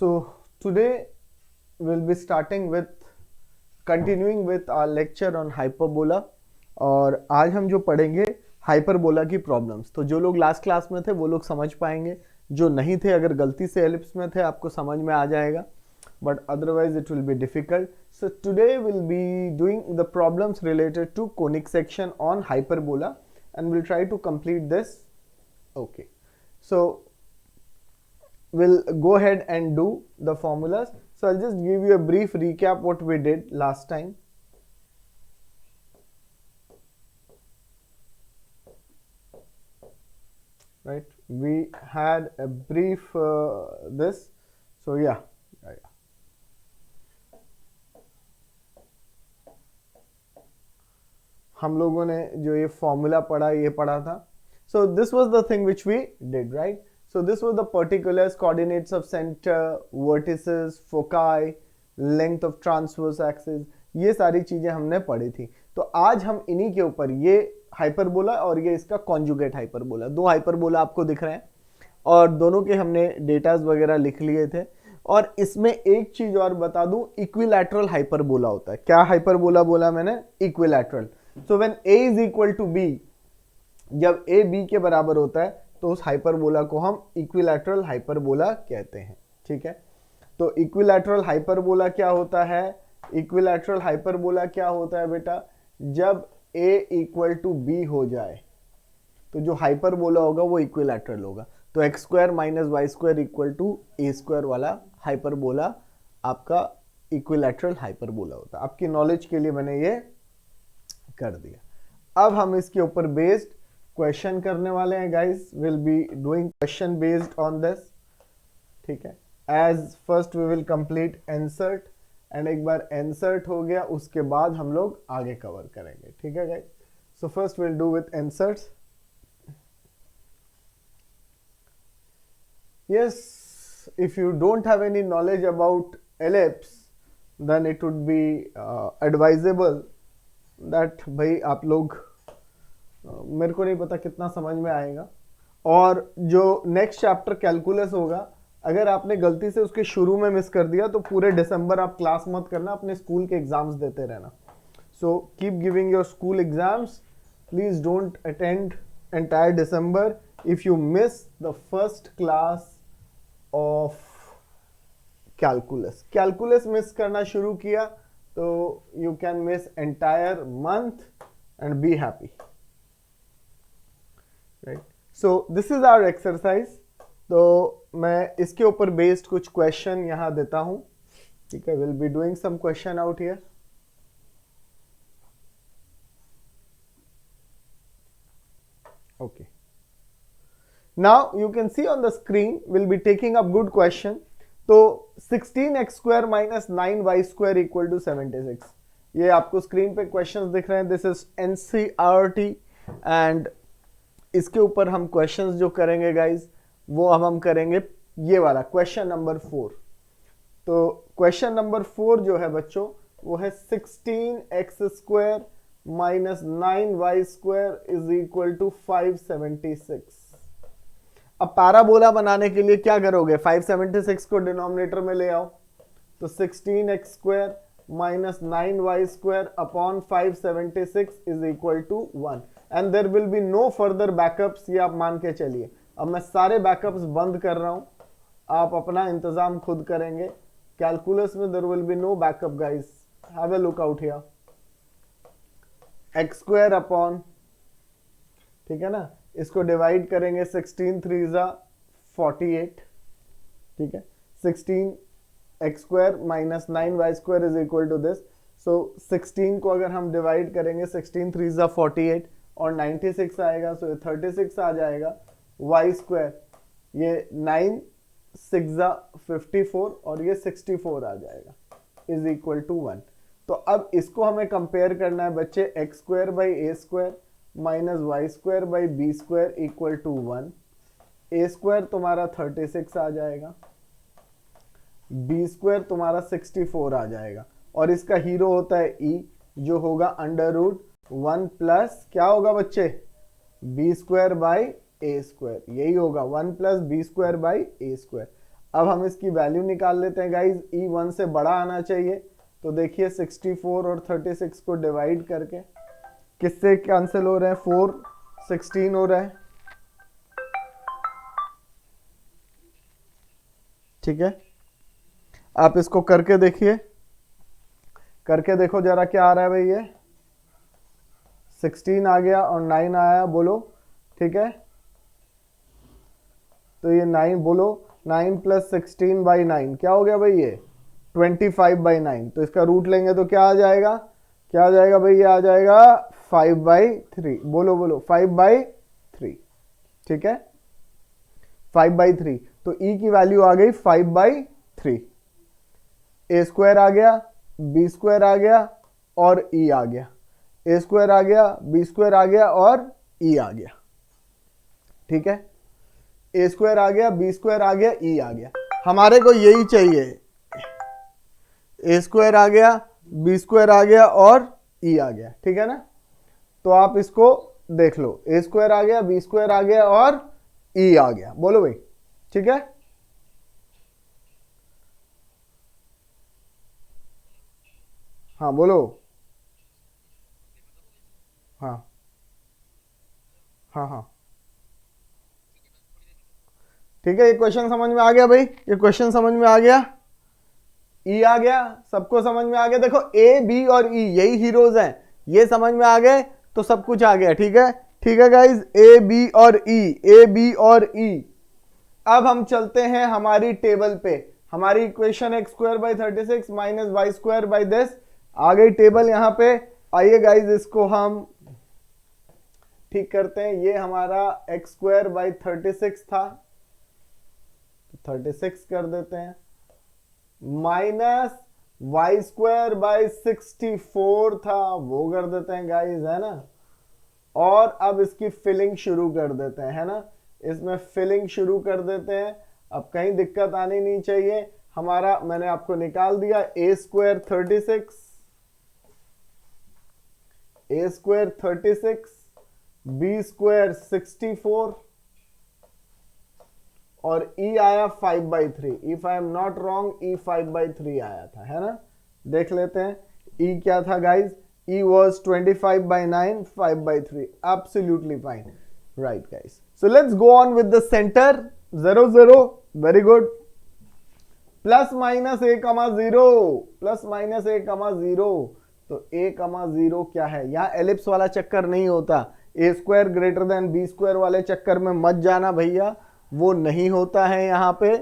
So today we'll be starting with continuing with our lecture on hyperbola और आज हम जो पढ़ेंगे हाइपरबोला की प्रॉब्लम्स। तो जो लोग लास्ट क्लास में थे वो लोग समझ पाएंगे, जो नहीं थे अगर गलती से एलिप्स में थे आपको समझ में आ जाएगा, but otherwise it will be difficult. So today we'll be doing the problems related to conic section on hyperbola and we'll try to complete this. Okay, so we'll go ahead and do the formulas. So I'll just give you a brief recap what we did last time. Right, we had a brief this. So yeah. हम लोगों ने जो ये formula पढ़ा ये पढ़ा था. So this was the thing which we did, right? So this was the particulars, coordinates of center, vertices, foci, length of transverse axis, ये सारी चीजें हमने पढ़ी थी. तो आज हम इन्हीं के ऊपर, ये हाइपरबोला और ये इसका कॉन्जुगेट हाइपरबोला, दो हाइपरबोला आपको दिख रहे हैं और दोनों के हमने डेटाज वगैरह लिख लिए थे. और इसमें एक चीज और बता दूं, इक्विलैटरल हाइपरबोला होता है. क्या हाइपरबोला बोला मैंने? Equilateral. So when a is equal to b, जब a b के बराबर होता है तो उस हाइपरबोला को हम इक्विलैटरल हाइपरबोला कहते हैं. ठीक है, तो इक्विलैटरल हाइपरबोला क्या होता है? इक्विलैटरल हाइपरबोला क्या होता है बेटा? जब a इक्वल टू b हो जाए तो जो हाइपरबोला होगा वो इक्विलैटरल होगा. तो x square minus y square equal to a square वाला हाइपरबोला आपका इक्विलैटरल हाइपरबोला होता है. आपकी नॉलेज के लिए मैंने ये कर दिया. अब हम इसके ऊपर बेस्ड क्वेश्चन करने वाले हैं guys. Will be doing question based on this. ठीक है, as first we will complete insert and एक बार इंसर्ट हो गया उसके बाद हम लोग आगे कवर करेंगे. ठीक है guys, so first will do with inserts. Yes, if you don't have any knowledge about ellipse, then it would be advisable that भाई आप लोग मेरे को नहीं पता कितना समझ में आएगा. और जो नेक्स्ट चैप्टर कैलकुलस होगा, अगर आपने गलती से उसके शुरू में मिस कर दिया तो पूरे दिसंबर आप क्लास मत करना, अपने स्कूल के एग्जाम्स देते रहना. So keep giving your school exams. Please don't attend entire December if you miss the first class of calculus. Calculus miss करना शुरू किया तो you can miss entire month and be happy, right? So this is our exercise. तो मैं इसके ऊपर based कुछ question यहाँ देता हूँ. ठीक है, we'll be doing some question out here. Okay. Now you can see on the screen we'll be taking up good question. तो 16x square minus 9y square equal to 76. ये आपको स्क्रीन पे क्वेश्चंस दिख रहे हैं. दिस इज NCERT एंड इसके ऊपर हम क्वेश्चंस जो करेंगे गाइज वो हम करेंगे ये वाला क्वेश्चन नंबर 4. तो क्वेश्चन नंबर 4 जो है बच्चों वो है 16x square minus 9y square is equal to 576. अब पैराबोला बनाने के लिए क्या करोगे? 576 को डिनोमिनेटर में ले आओ. तो 16x square minus 9y square upon 576 is equal to 1 and there will be no further backups. ये आप मान के चलिए. अब मैं सारे बैकअप्स बंद कर रहा हूं, आप अपना इंतजाम खुद करेंगे. कैलकुलस में there will be no backup guys. Have a look out here. X square upon, ठीक है ना, इसको डिवाइड करेंगे 16 3 48. ठीक है, 16x square minus 9y square is equal to this. So 16 को अगर हम डिवाइड करेंगे 16 3 48 और 96 आएगा, सो 36 आ जाएगा. y स्क्वायर ये 9 6 54 और ये 64 आ जाएगा इज इक्वल टू 1. तो अब इसको हमें कंपेयर करना है बच्चे. X square by a square minus y square by b square equal to 1. A square तुम्हारा 36 आ जाएगा, बी स्क्वायर तुम्हारा 64 आ जाएगा और इसका हीरो होता है ई जो होगा अंडर रूट 1 प्लस क्या होगा बच्चे? B square by a square. यही होगा 1 plus b square by a square. अब हम इसकी वैल्यू निकाल लेते हैं गाइज, ई 1 से बड़ा आना चाहिए। तो देखिए 64 और 36 को डिवाइड करके किससे कैंसिल हो रहे हैं, 4 16 हो रहा है, ठीक है। आप इसको करके देखिए, करके देखो जरा क्या आ रहा है भाई, ये 16 आ गया और 9 आया, बोलो, ठीक है। तो ये 9, बोलो 9 + 16/9 क्या हो गया भाई, ये 25/9। तो इसका रूट लेंगे तो क्या आ जाएगा, क्या आ जाएगा भाई, ये आ जाएगा 5/3। बोलो बोलो 5/3, ठीक है, 5/3। तो ई की वैल्यू आ गई 5/3। ए स्क्वायर आ गया, बी स्क्वायर आ गया और ई आ गया, ए स्क्वायर आ गया, बी स्क्वायर आ गया और ई आ गया, ठीक है। ए स्क्वायर आ गया, बी स्क्वायर आ गया, ई आ गया, हमारे को यही चाहिए, ए स्क्वायर आ गया, बी स्क्वायर आ गया और ई आ गया, ठीक है ना। तो आप इसको देख लो, ए स्क्वायर आ गया, बी स्क्वायर आ गया और ई आ गया, बोलो भाई, ठीक है। हाँ बोलो, हाँ हाँ हाँ, ठीक है। ये क्वेश्चन समझ में आ गया भाई, ये क्वेश्चन समझ में आ गया, ई आ गया, सबको समझ में आ गया। देखो ए बी और ई यही हीरोज हैं, ये समझ में आ गए तो सब कुछ आ गया, ठीक है, ठीक है गाइज। ए बी और ई, ए बी और ई। अब हम चलते हैं हमारी टेबल पे, हमारी इक्वेशन x² / 36 - y² / दिस आ गई टेबल यहाँ पे। आइए गाइज इसको हम ठीक करते हैं। ये हमारा x² / 36 था, 36 कर देते हैं, माइनस y² / 64 था, वो कर देते हैं गाइज, है ना। और अब इसकी फिलिंग शुरू कर देते हैं, है ना, इसमें फिलिंग शुरू कर देते हैं। अब कहीं दिक्कत आनी नहीं चाहिए। हमारा मैंने आपको निकाल दिया, a² 36, a² 36, b² 64 और e आया 5/3। If I am not wrong, e 5/3 आया था, है ना। देख लेते हैं e क्या था guys, e was 25/9, 5/3, absolutely fine, right guys. So let's go on with the center, 0 0, very good, plus minus a, 0, plus minus a, 0। तो a, 0 क्या है, यहाँ एलिप्स वाला चक्कर नहीं होता, a² > b² वाले चक्कर में मत जाना भैया, वो नहीं होता है यहाँ पे,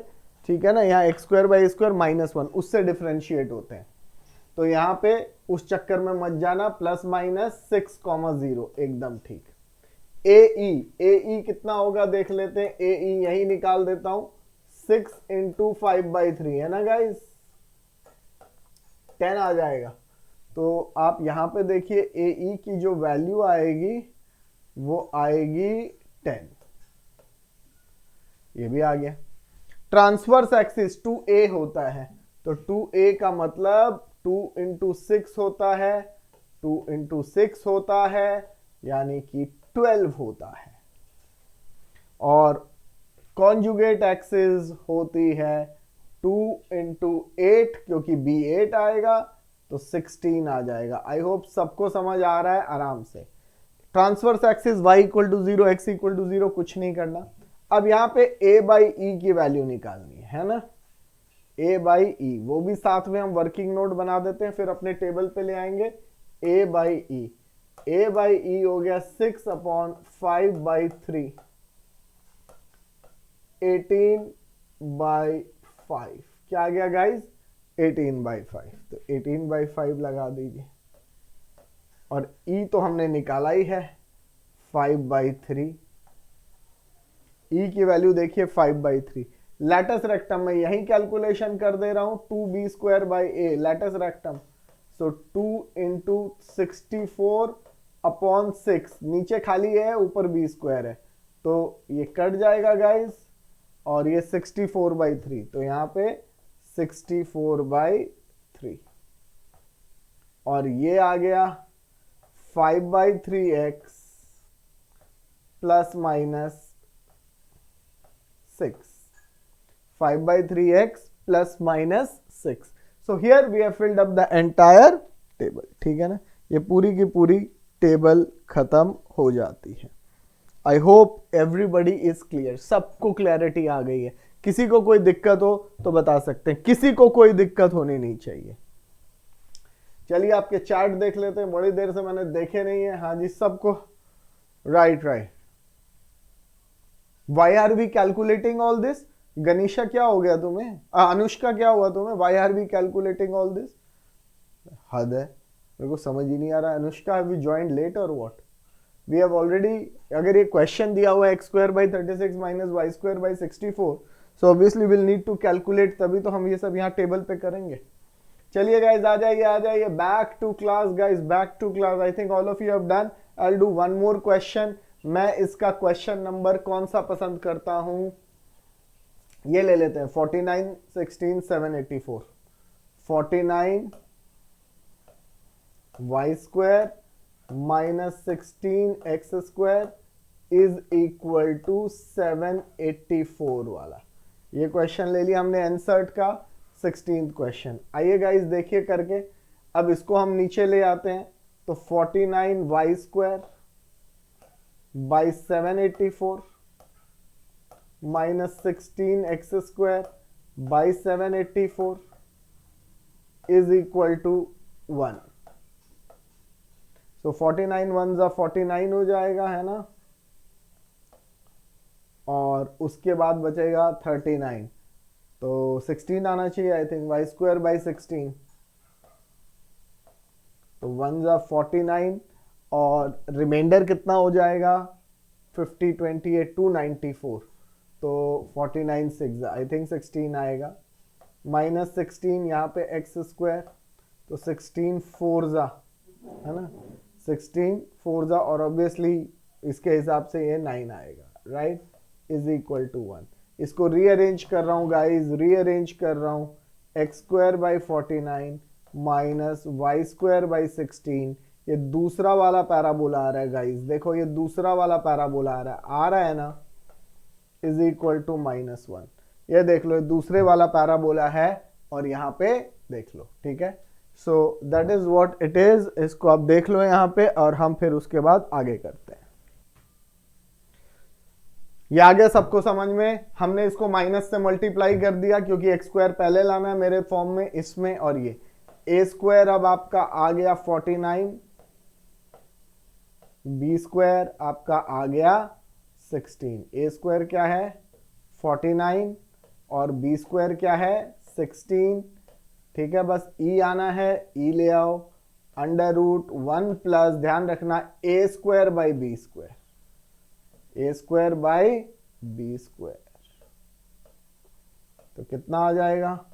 ठीक है ना। यहाँ x² / a² -1 उससे डिफरेंशिएट होते हैं, तो यहाँ पे उस चक्कर में मत जाना। प्लस माइनस 6, 0 एकदम ठीक। ए ई कितना होगा देख लेते हैं, ए ई यही निकाल देता हूं, 6 × 5/3 है ना गाइस, 10 आ जाएगा। तो आप यहां पे देखिए ए ई की जो वैल्यू आएगी वो आएगी 10, ये भी आ गया। ट्रांसवर्स एक्सिस 2a होता है, तो 2a का मतलब 2 × 6 होता है, 2 × 6 होता है, यानी कि 12 होता है। और कॉन्जुगेट एक्सिस होती है 2 × 8, क्योंकि b 8 आएगा तो 16 आ जाएगा। आई होप सबको समझ आ रहा है आराम से। ट्रांसवर्स एक्सिस y = 0, x = 0, कुछ नहीं करना। अब यहाँ पे a/e की वैल्यू निकालनी है ना, a/e, वो भी साथ में हम वर्किंग नोट बना देते हैं, फिर अपने टेबल पे ले आएंगे। a/e, a/e हो गया 6/5/3, 18/5, क्या आ गया गाइज, 18/5। तो 18/5 लगा दीजिए, और e तो हमने निकाला ही है 5/3, e की वैल्यू देखिए 5/3। लैटस रेक्टम में यही कैलकुलेशन कर दे रहा हूं, 2b² / a लैटस रेक्टम, सो 2 × 64/6, नीचे खाली है, ऊपर b² है, तो ये कट जाएगा गाइस, और ये 64/3, तो यहाँ पे 64/3, और ये आ गया 5/3x ± 6, 5/3x plus minus 6. So here we have filled up the entire table. ठीक है ना, ये पूरी की पूरी टेबल खत्म हो जाती है. आई होप एवरीबडी इज क्लियर, सबको क्लैरिटी आ गई है. किसी को कोई दिक्कत हो तो बता सकते हैं, किसी को कोई दिक्कत होनी नहीं चाहिए. चलिए आपके चार्ट देख लेते हैं, बड़ी देर से मैंने देखे नहीं है. हाँ जी सबको right. Why are we calculating all this? Ganisha क्या हो गया तुम्हें? अनुष्का क्या हुआ तुम्हें? Why are we calculating all this? हद है, मेरे को समझ ही नहीं आ रहा. Anushka have you joined late or what? We have already, अगर ये क्वेश्चन दिया हुआ है x² / 36 - y² / 64, so obviously will need to calculate, तभी तो हम ये सब यहाँ टेबल पे करेंगे. चलिए गाइज आ जाइए. Back to class guys, back to class. I think all of you have done. I will do one more question. मैं इसका क्वेश्चन नंबर कौन सा पसंद करता हूं, ये ले लेते हैं. 49, 16, 784. 49 y² - 16 x² is equal to 784 वाला. ये क्वेश्चन ले लिया हमने एनसर्ट का. 16th question. आइए गाइस देखिए करके. अब इसको हम नीचे ले आते हैं, तो 49 y² / 784 - 16 x² / 784 is equal to 1. तो 49 1 ज़ा 49 हो जाएगा, है ना, और उसके बाद बचेगा 39. तो 16 आना चाहिए आई थिंक. y² / 16, तो 1 ज़ा 49 और रिमाइंडर कितना हो जाएगा? 50, 28, 294. तो 49 6 आई थिंक 16 आएगा. माइनस 16 यहाँ पे x², तो 16 4 ज़ा, है ना, 16 4 ज़ा, और ऑब्वियसली इसके हिसाब से ये 9 आएगा. Right, is equal to 1. इसको रीअरेंज कर रहा हूँ गाइज, रीअरेंज कर रहा हूँ. x² / 49 minus y² / 16. ये दूसरा वाला पैराबोला आ रहा है गाइज, देखो ये दूसरा वाला पैराबोला आ रहा है ना, इज इक्वल टू -1. ये देख लो, ये दूसरे वाला पैराबोला है, और यहाँ पे देख लो. ठीक है, so that is what it is. इसको आप देख लो यहाँ पे, और हम फिर उसके बाद आगे करते हैं. ये आ गया सबको समझ में? हमने इसको माइनस से मल्टीप्लाई कर दिया, क्योंकि x² पहले लाना है मेरे फॉर्म में, इसमें, और ये a² अब आपका आ गया 49, b² आपका आ गया 16. a² क्या है? 49, और b² क्या है? 16. ठीक है, बस e आना है, e ले आओ. √1 प्लस, ध्यान रखना, a² / b², a² / b². तो कितना आ जाएगा?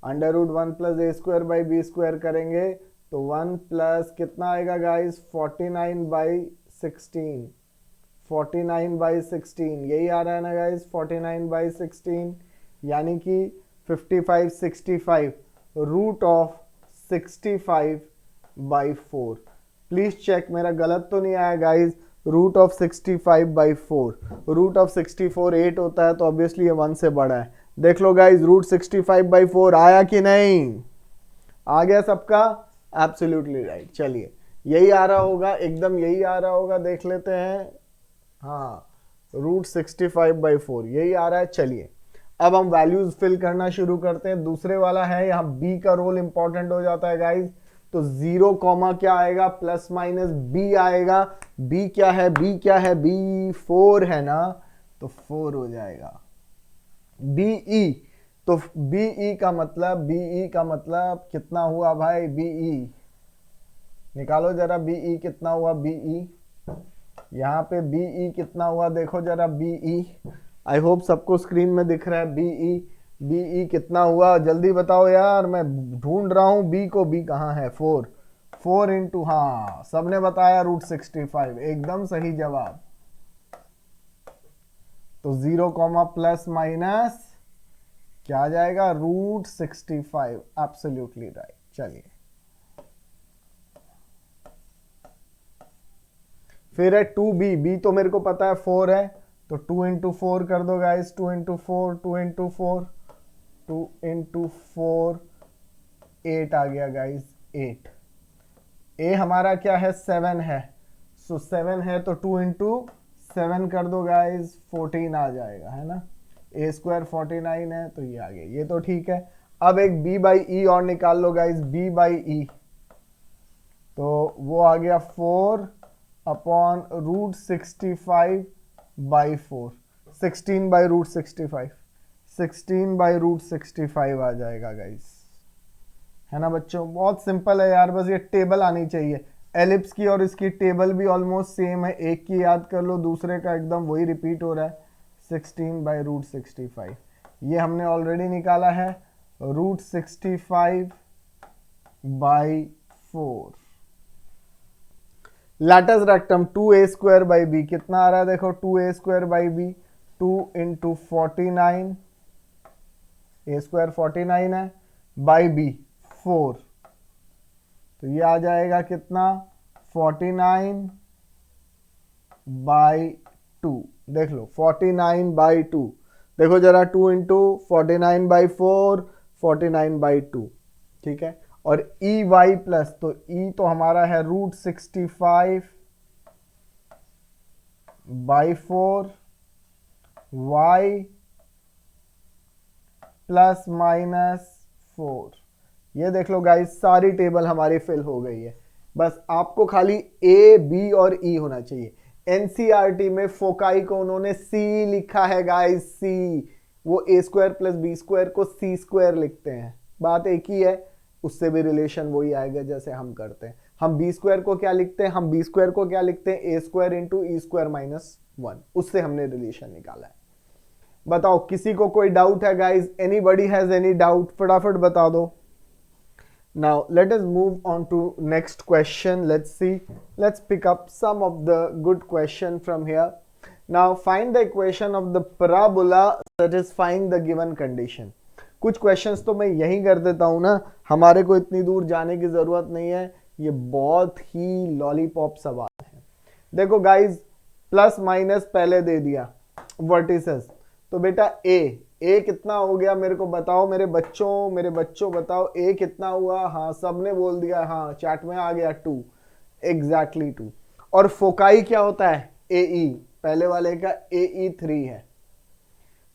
√1 प्लस a² / b² करेंगे तो 1 प्लस कितना आएगा गाइस? 49/16. 49/16 यही आ रहा है ना गाइस, 49/16, यानी कि 55 65 √65/4. प्लीज चेक मेरा गलत तो नहीं आया गाइस. √65/4, √64 8 होता है, तो ऑब्वियसली ये 1 से बड़ा है. देख लो गाइस, √65/4 आया कि नहीं? आ गया सबका? Absolutely right. चलिए, यही आ रहा होगा, एकदम यही आ रहा होगा, देख लेते हैं. हाँ, √65/4 यही आ रहा है. चलिए, अब हम वैल्यूज फिल करना शुरू करते हैं. दूसरे वाला है, यहाँ बी का रोल इंपॉर्टेंट हो जाता है गाइज. तो 0 कॉमा क्या आएगा? प्लस माइनस बी आएगा. बी क्या है? बी क्या है? बी 4 है ना, तो 4 हो जाएगा. बीई, तो बीई का मतलब, बीई का मतलब कितना हुआ भाई? बीई निकालो जरा. बीई कितना हुआ? बीई यहाँ पे बीई कितना हुआ? देखो जरा बीई. आई होप सबको स्क्रीन में दिख रहा है. बीई, बीई कितना हुआ? जल्दी बताओ यार, मैं ढूंढ रहा हूं बी को. बी कहाँ है? 4 इंटू, हाँ सबने बताया √65, एकदम सही जवाब. तो 0 कॉमा प्लस माइनस क्या आ जाएगा? √65. Absolutely right. चलिए, फिर है 2b. बी तो मेरे को पता है 4 है, तो 2 इंटू 4 कर दो गाइस, 2 इंटू 4, 2 इंटू 4, 2 इंटू 4, 8 आ गया गाइस, 8। ए हमारा क्या है, 7 है, सो 7 है तो 2 इंटू 7 कर दो गाइस, 14 आ जाएगा, है ना। ए स्क्वायर 49 है तो ये आ गया, ये तो ठीक है। अब एक b बाई ई और निकाल लो गाइस, b बाई ई, तो वो आ गया 4 upon root 65 by 4, 16 by root 65, 16 by root 65 आ जाएगा गाइस, है ना बच्चों। बहुत सिंपल है यार, बस ये टेबल आनी चाहिए। एलिप्स की और इसकी टेबल भी ऑलमोस्ट सेम है, एक की याद कर लो, दूसरे का एकदम वही रिपीट हो रहा है। 16 बाई रूट 65 ये हमने ऑलरेडी निकाला है, root 65 by 4। Latus rectum 2a square by b कितना आ रहा है, देखो 2a square by b, 2 into 49, a square 49 है, बाई बी 4, तो ये आ जाएगा कितना, 49 बाई 2। देख लो 49 बाई 2, देखो जरा, 2 इंटू 49 बाई 4, 49 बाई 2, ठीक है। और ई वाई प्लस, तो ई तो हमारा है root 65 by 4, y plus minus 4। ये देख लो गाइस, सारी टेबल हमारी फिल हो गई है। बस आपको खाली ए, बी और ई होना चाहिए। एनसीईआरटी में फोकाई को उन्होंने सी लिखा है गाइस, सी। वो ए स्क्वायर प्लस बी स्क्वायर को सी स्क्वायर लिखते हैं, बात एक ही है, उससे भी रिलेशन वही आएगा जैसे हम करते हैं। हम बी स्क्वायर को क्या लिखते हैं, हम बी स्क्वायर को क्या लिखते हैं, ए square into e square minus 1, उससे हमने रिलेशन निकाला है। बताओ किसी को कोई डाउट है guys, anybody has any doubt, फटाफट बता दो। Now let us move on to next question. Let's see, let's pick up some of the good question from here. Now find the equation of the parabola satisfying the given condition. कुछ questions तो मैं यही कर देता हूँ ना, हमारे को इतनी दूर जाने की जरूरत नहीं है, ये बहुत ही लॉलीपॉप सवाल है। देखो गाइज, प्लस माइनस पहले दे दिया, वर्टिसेस, तो बेटा ए कितना हो गया मेरे को बताओ, मेरे बच्चों बताओ ए कितना हुआ। हाँ सबने बोल दिया, हाँ चैट में आ गया 2, एग्जैक्टली 2। और फोकाई क्या होता है, ए ई, पहले वाले का ए ई 3 है,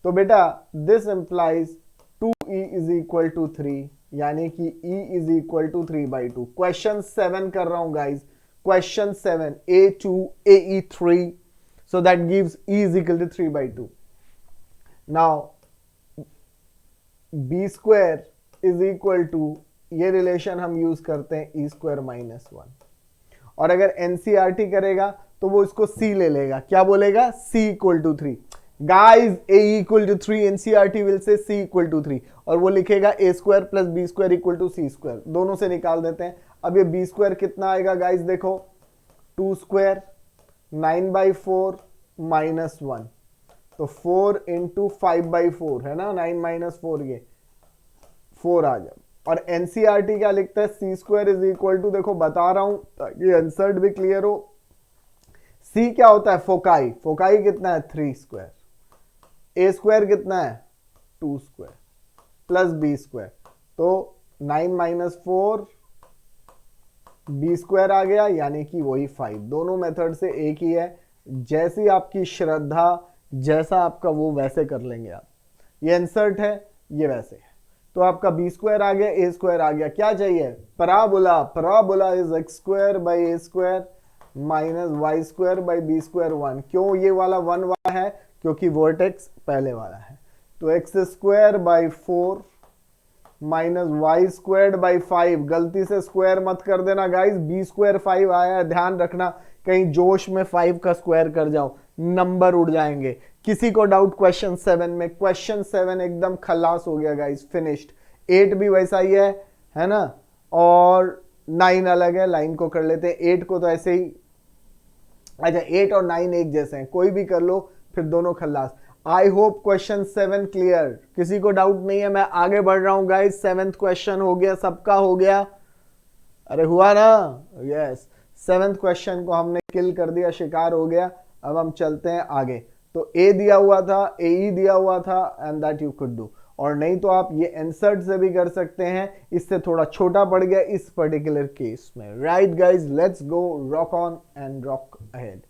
तो बेटा this implies 2e is equal to 3, यानी कि e is equal to 3/2। Question 7 कर रहा हूं guys, question 7, a2 ae 3, so that gives e is equal to 3/2। now b square is equal to, ये रिलेशन हम यूज करते हैं e स्क्वायर माइनस 1, और अगर एनसीईआरटी करेगा तो वो इसको c ले लेगा, क्या बोलेगा, c equal to 3। Guys a equal to 3, NCERT will say c equal to 3, और वो लिखेगा a square plus b square equal to c square, दोनों से निकाल देते हैं। अब ये b स्क्वायर कितना आएगा गाइज, देखो 2 स्क्वायर 9/4 माइनस 1, तो 4 इंटू 5/4 है ना, 9 माइनस 4, ये 4 आ जाए। और एनसीईआरटी क्या लिखता है, c square is equal to, देखो बता रहा हूं ताकि आंसर भी क्लियर हो, सी क्या होता है, फोकाई कितना है 3 स्क्वायर, ए स्क्वायर कितना है 2 स्क्वायर प्लस बी स्क्वायर, तो 9 माइनस 4 बी स्क्वायर आ गया, यानी कि वही 5। दोनों मेथड से एक ही है, जैसी आपकी श्रद्धा, जैसा आपका वो वैसे कर लेंगे आप। ये इंसर्ट है, ये वैसे है, तो आपका बी स्क्वायर आ गया, ए स्क्वायर आ गया। क्या चाहिए, parabola is x square by a square minus y square by b square 1। क्यों ये वाला 1 वाला है, क्योंकि वर्टेक्स पहले वाला है, तो x square by 4 minus y square by 5, गलती से स्क्वायर मत कर देना गाइस, बी स्क्वायर 5 आया है, ध्यान रखना, कहीं जोश में 5 का स्क्वायर कर जाओ, नंबर उड़ जाएंगे। किसी को डाउट क्वेश्चन 7 में, क्वेश्चन 7 एकदम खलास हो गया गाइस, फिनिश्ड। 8 भी वैसा ही है ना, और 9 अलग है, लाइन को कर लेते हैं, 8 को तो ऐसे ही, अच्छा 8 और 9 एक जैसे हैं, कोई भी कर लो, फिर दोनों खलास। आई होप क्वेश्चन 7 क्लियर, किसी को डाउट नहीं है, मैं आगे बढ़ रहा हूं गाइस। 7th क्वेश्चन हो गया, सबका हो गया, अरे हुआ ना, यस 7th क्वेश्चन को हमने किल कर दिया, शिकार हो गया। अब हम चलते हैं आगे। तो ए दिया हुआ था, ए ई दिया हुआ था and that you could do. और नहीं तो आप ये इंसर्ट से भी कर सकते हैं, इससे थोड़ा छोटा पड़ गया इस पर्टिकुलर केस में। Right guys, let's go rock on and rock ahead.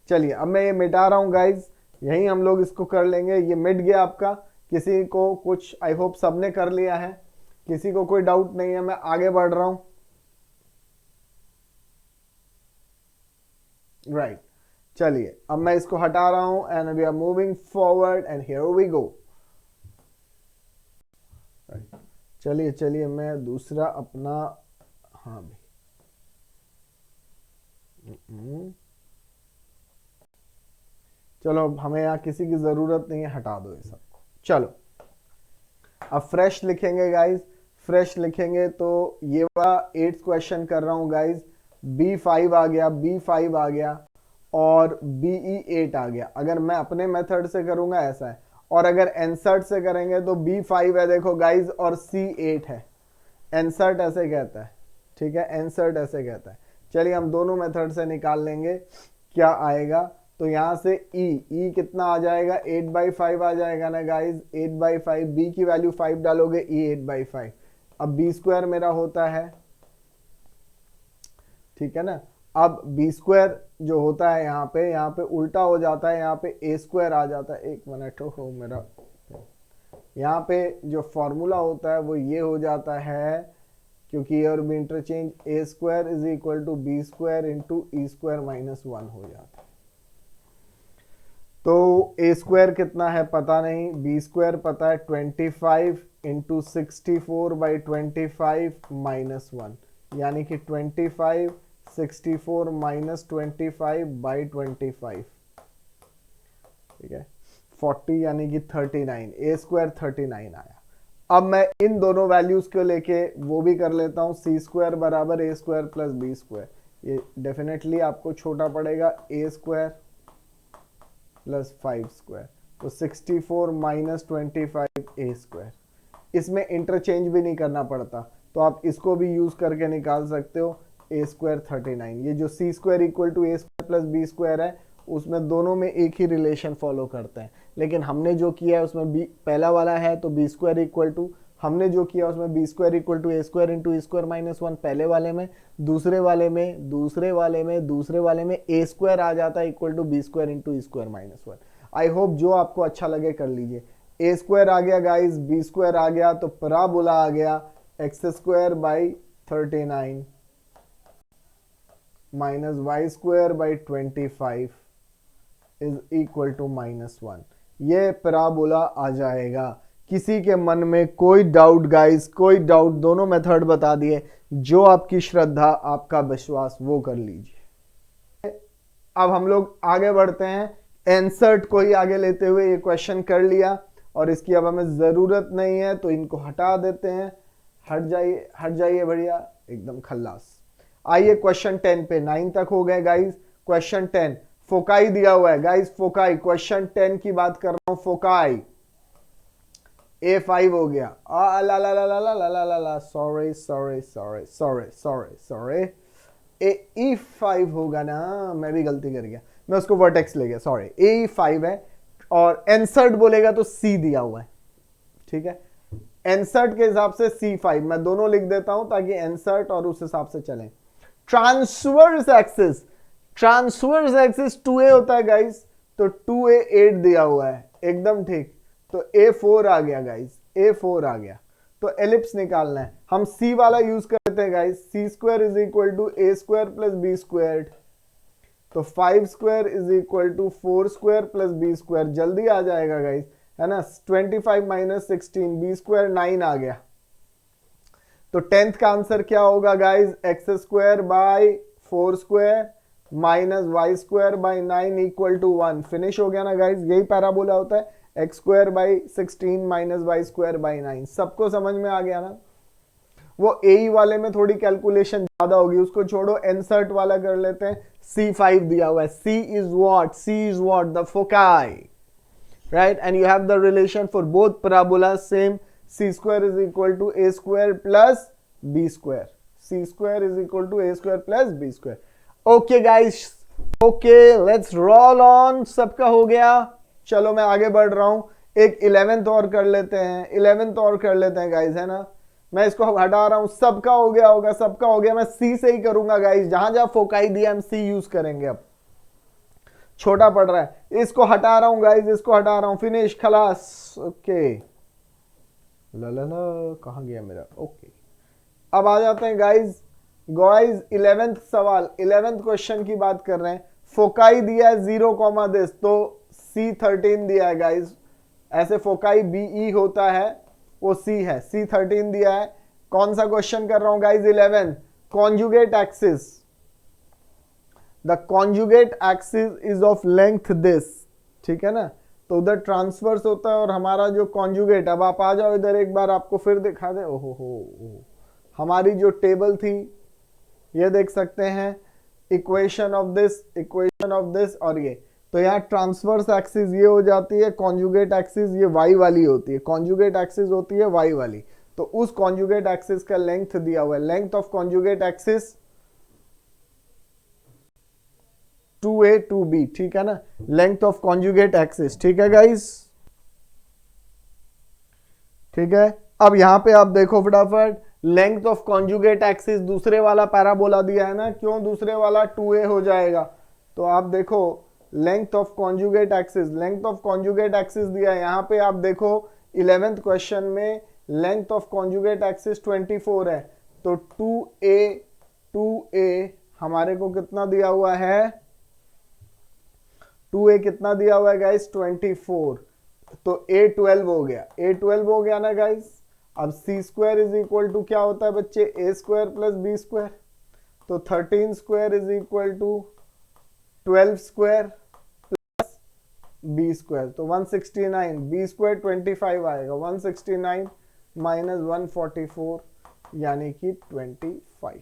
चलिए अब मैं ये मिटा रहा हूं गाइज, यही हम लोग इसको कर लेंगे। ये मिट गया आपका, किसी को कुछ, आई होप सबने कर लिया है, किसी को कोई डाउट नहीं है, मैं आगे बढ़ रहा हूं। राइट, चलिए अब मैं इसको हटा रहा हूं and we are moving forward and here we go. चलिए चलिए मैं दूसरा अपना, हाँ भाई, चलो हमें यहाँ किसी की जरूरत नहीं है, हटा दो ये सबको। चलो अब फ्रेश लिखेंगे गाइज, फ्रेश लिखेंगे तो ये वाला 8th क्वेश्चन कर रहा हूं गाइज। B5 आ गया, B5 आ गया और BE8 आ गया। अगर मैं अपने मेथड से करूंगा ऐसा है, और अगर इंसर्ट से करेंगे तो B5 है देखो गाइज और C8 है। इंसर्ट ऐसे कहता है, ठीक है, इंसर्ट ऐसे कहता है। चलिए हम दोनों मेथड से निकाल लेंगे क्या आएगा। तो यहां से ई कितना आ जाएगा, 8/5 आ जाएगा ना गाइज, 8/5। बी की वैल्यू 5 डालोगे, ई 8/5। अब बी स्क्वायर मेरा होता है, ठीक है ना। अब बी स्क्वायर जो होता है यहाँ पे उल्टा हो जाता है, यहाँ पे ए स्क्वायर आ जाता है। एक मिनट हो मेरा, यहाँ पे जो फॉर्मूला होता है वो ये हो जाता है, क्योंकि और भी interchange, a square is equal to b square into e square minus 1 हो जाता है। तो ए स्क्वायर कितना है पता नहीं, बी स्क्वायर पता है 25 इंटू 64/25 माइनस 1, यानी कि 25 64 माइनस 25/25, ठीक है, 40 यानी कि 39। ए स्क्वायर 39 आया। अब मैं इन दोनों वैल्यूज को लेके वो भी कर लेता हूं, सी स्क्वायर बराबर ए स्क्वायर प्लस बी स्क्वायर। ये डेफिनेटली आपको छोटा पड़ेगा, ए स्क्वायर प्लस 5 स्क्वायर, तो 64 माइनस 25 ए स्क्वायर। इसमें इंटरचेंज भी नहीं करना पड़ता, तो आप इसको भी यूज करके निकाल सकते हो, ए स्क्वायर 39। ये जो c square equal to a square plus b square है, उसमें दोनों में एक ही रिलेशन फॉलो करते हैं। लेकिन हमने जो किया है उसमें बी पहला वाला है, तो बी स्क्वायर इक्वल टू, हमने जो किया उसमें b square equal to a square into e square minus 1 पहले वाले में, दूसरे वाले में ए स्क्वायर आ जाता है equal to b square into e square minus 1। I hope जो आपको अच्छा लगे कर लीजिए। ए स्क्वायर आ गया गाइज, बी स्क्वायर आ गया, तो पराबोला आ गया x square by 39 minus y square by 25 is equal to minus 1। ये पैराबोला आ जाएगा। किसी के मन में कोई डाउट गाइस, कोई डाउट? दोनों मेथड बता दिए, जो आपकी श्रद्धा, आपका विश्वास वो कर लीजिए। अब हम लोग आगे बढ़ते हैं, इंसर्ट को ही आगे लेते हुए ये क्वेश्चन कर लिया और इसकी अब हमें जरूरत नहीं है, तो इनको हटा देते हैं। हट जाइए बढ़िया, एकदम खल्लास। आइए क्वेश्चन 10 पे, 9 तक हो गए गाइस। क्वेश्चन 10 फोकाई दिया हुआ है गाइस, फोकाई, क्वेश्चन 10 की बात कर रहा हूं, फोकाई। A5 हो गया, ला ला ला ला ला ला ला ला, sorry sorry sorry sorry sorry sorry, E5 होगा ना, मैं भी गलती कर गया, मैं उसको वर्टेक्स ले गया, सॉरी। E5 है और इंसर्ट बोलेगा तो C दिया हुआ है, ठीक है। इंसर्ट के हिसाब से C5 मैं दोनों लिख देता हूं ताकि इंसर्ट और उस हिसाब से चलें। Transverse axis, transverse axis 2A होता है गाइस, तो 2A 8 दिया हुआ है, एकदम ठीक। तो A4 आ गया गाइस, A4 आ गया। तो एलिप्स निकालना है, हम C वाला यूज करते हैं guys, C square is equal to A square plus B square. तो 5 square is equal to 4 square plus B square, जल्दी आ जाएगा गाइस, है ना। 25 माइनस 16, B स्क्वायर 9 आ गया। तो 10th का आंसर क्या होगा guys, x square by 4 square minus y square by 9 equal to 1। Finish हो गया ना गाइस, यही पैराबोला होता है, x square by 16 minus y square by 9। सबको समझ में आ गया ना। वो ए वाले में थोड़ी कैलकुलेशन ज्यादा होगी, उसको छोड़ो, इंसर्ट वाला कर लेते हैं। C5 दिया हुआ है, C is what, the foci, right? And you have the relation for both parabolas, same, C square is equal to A square plus B square. C square is equal to A square plus B square. Okay guys, okay, let's roll on। सबका हो गया, चलो मैं आगे बढ़ रहा हूं, एक 11th और कर लेते हैं, 11th और कर लेते हैं गाइज, है ना। मैं इसको हटा रहा हूं, सबका हो गया होगा, सबका हो गया। मैं सी से ही करूंगा गाइज, जहां जहां फोकाई दिया हम सी यूज करेंगे। अब छोटा पड़ रहा है, इसको हटा रहा हूं गाइज, इसको हटा रहा हूं, फिनिश, खलास, ओके। ला ला ला, कहां गया मेरा, ओके। अब आ जाते हैं गाइज, गाइज 11th सवाल, 11th क्वेश्चन की बात कर रहे हैं। फोकाई दिया है 0, दिस, तो C13 दिया है गाइज। ऐसे फोकाई BE होता है, वो C है, C13 दिया है। कौन सा क्वेश्चन कर रहा हूं guys, 11, conjugate axis, the conjugate axis is of length this, ठीक है ना। तो उधर ट्रांसवर्स होता है और हमारा जो कॉन्जुगेट, अब आप आ जाओ इधर एक बार, आपको फिर दिखा दे, ओहो हो, हमारी जो टेबल थी ये देख सकते हैं, equation of this, equation of this, और ये तो यहाँ ट्रांसवर्स एक्सिस ये हो जाती है, कॉन्जुगेट एक्सिस ये वाई वाली होती है, कॉन्जुगेट एक्सिस होती है वाई वाली। तो उस कॉन्जुगेट एक्सिस का लेंथ दिया हुआ है, length of conjugate axis 2a 2b, ठीक है ना, लेंथ ऑफ कॉन्जुगेट एक्सिस, ठीक है गाइस, ठीक है। अब यहां पे आप देखो फटाफट, लेंथ ऑफ कॉन्जुगेट एक्सिस, दूसरे वाला पैराबोला दिया है ना, क्यों दूसरे वाला 2a हो जाएगा, तो आप देखो length of conjugate axis, length of conjugate axis दिया है। यहां पे आप देखो 11th क्वेश्चन में लेंथ ऑफ कॉन्जुगेट एक्सिस 24 है, तो 2a हमारे को कितना दिया हुआ है, 2a कितना दिया हुआ है गाइस, 24, तो a12 हो गया, a12 हो गया ना गाइस। अब c square is equal to क्या होता है बच्चे, a square plus b square, तो 13 square is equal to 12 square plus b square, तो 169, बी स्क्वायर 25 आएगा, 169 माइनस 144 यानी कि 25।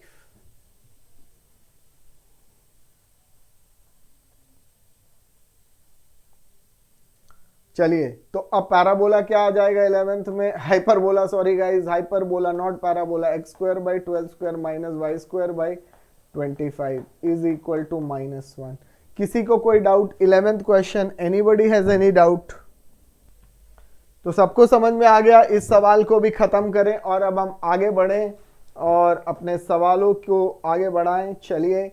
चलिए, तो अब पैराबोला क्या आ जाएगा 11th में, hyperbola, sorry guys, hyperbola not parabola, x square by 12 square minus y square by 25 is equal to -1। किसी को कोई doubt, 11th question, anybody has any doubt? तो सबको समझ में आ गया, इस सवाल को भी खत्म करें और अब हम आगे बढ़ें और अपने सवालों को आगे बढ़ाएं। चलिए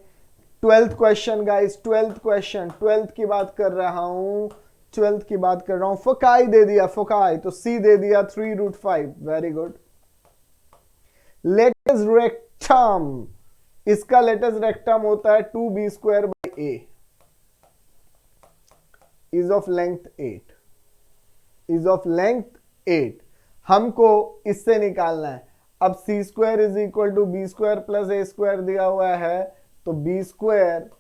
12th question guys, 12th question, 12th की बात कर रहा हूं, 12th की बात कर रहा हूं। फोकाई दे दिया, फोकाई, तो सी दे दिया 3√5, वेरी गुड। लेटेस्ट रेक्टम, इसका लेटेस्ट रेक्टम होता है 2b square by a, is of length 8, is of length 8। हमको इससे निकालना है। अब c square is equal to b square plus a square दिया हुआ है, तो b square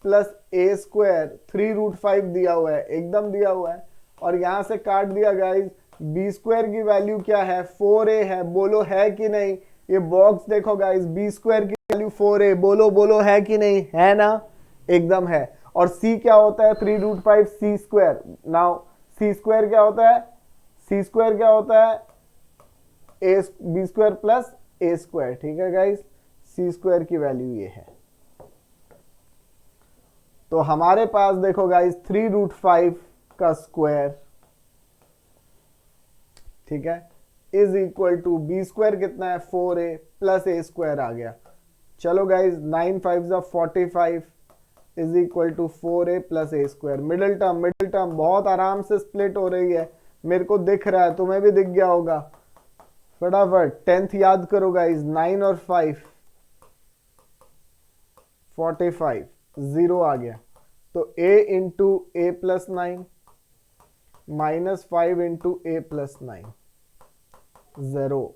plus a square 3√5 दिया हुआ है, एकदम दिया हुआ है, और यहां से काट दिया गाइस। बी स्क्वायर की वैल्यू क्या है, 4a है, बोलो है कि नहीं, ये बॉक्स देखो गाइस, बी स्क्वायर की वैल्यू 4a, बोलो बोलो है कि नहीं, है ना, एकदम है। और c क्या होता है, 3√5 c square. Now c square क्या होता है, सी स्क्वायर क्या होता है, a b square plus a square, ठीक है गाइस, सी स्क्वायर की वैल्यू ये है। तो हमारे पास देखो गाइस 3√5 का स्क्वायर, ठीक है, is equal to b square कितना है 4a प्लस ए स्क्वायर आ गया। चलो guys 9 5 45 is equal to 4a plus a square. Middle term बहुत आराम से स्प्लिट हो रही है, मेरे को दिख रहा है, तुम्हें भी दिख गया होगा। फटाफट 10th याद करो गाइस, 9 और 5 45, 0 आ गया, तो a into A plus 9 minus 5 into A plus 9, 0।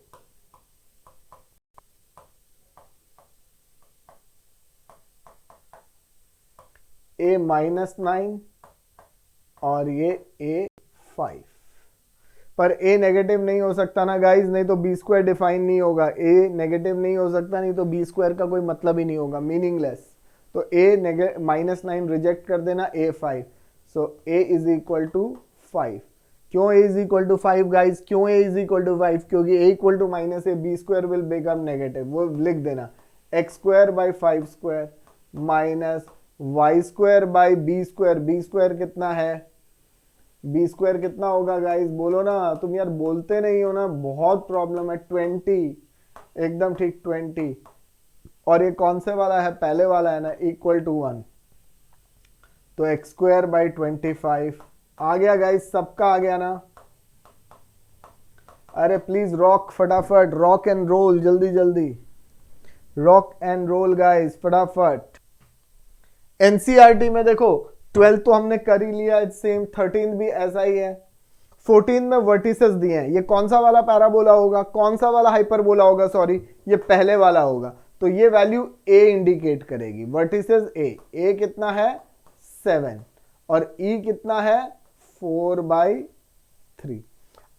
a -9 और ये a5, पर a नेगेटिव नहीं हो सकता ना गाइज, नहीं तो बी स्क्वायर डिफाइन नहीं होगा। a नेगेटिव नहीं हो सकता, नहीं तो बी स्क्वायर का कोई मतलब ही नहीं होगा, मीनिंगलेस। तो a -9 रिजेक्ट कर देना, a5, so a is equal to 5। क्यों a is equal to 5 guys, क्यों a इज इक्वल टू 5, क्योंकि a equal to -a, b square will become negative, वो लिख देना, x square by 5 square minus y square by b square, b square कितना है B square कितना होगा guys, बोलो ना, तुम यार बोलते नहीं हो ना, बहुत प्रॉब्लम है। 20, एकदम ठीक 20। और ये कौन से वाला है, पहले वाला है ना, इक्वल टू 1, तो एक्स स्क्वायर बाई 25 आ गया गाइस, सबका आ गया ना। अरे प्लीज रॉक, फटाफट रॉक एंड रोल, जल्दी जल्दी रॉक एंड रोल गाइस, फटाफट। एनसीईआरटी में देखो 12 तो हमने कर ही लिया, सेम 13 भी ऐसा ही है। 14 में वर्टिसेस दिए हैं, ये कौन सा वाला पैराबोला होगा, कौन सा वाला हाइपरबोला होगा, सॉरी ये पहले वाला होगा, तो ये वैल्यू ए इंडिकेट करेगी, वर्टिसेस ए कितना है 7 और ई कितना है 4/3।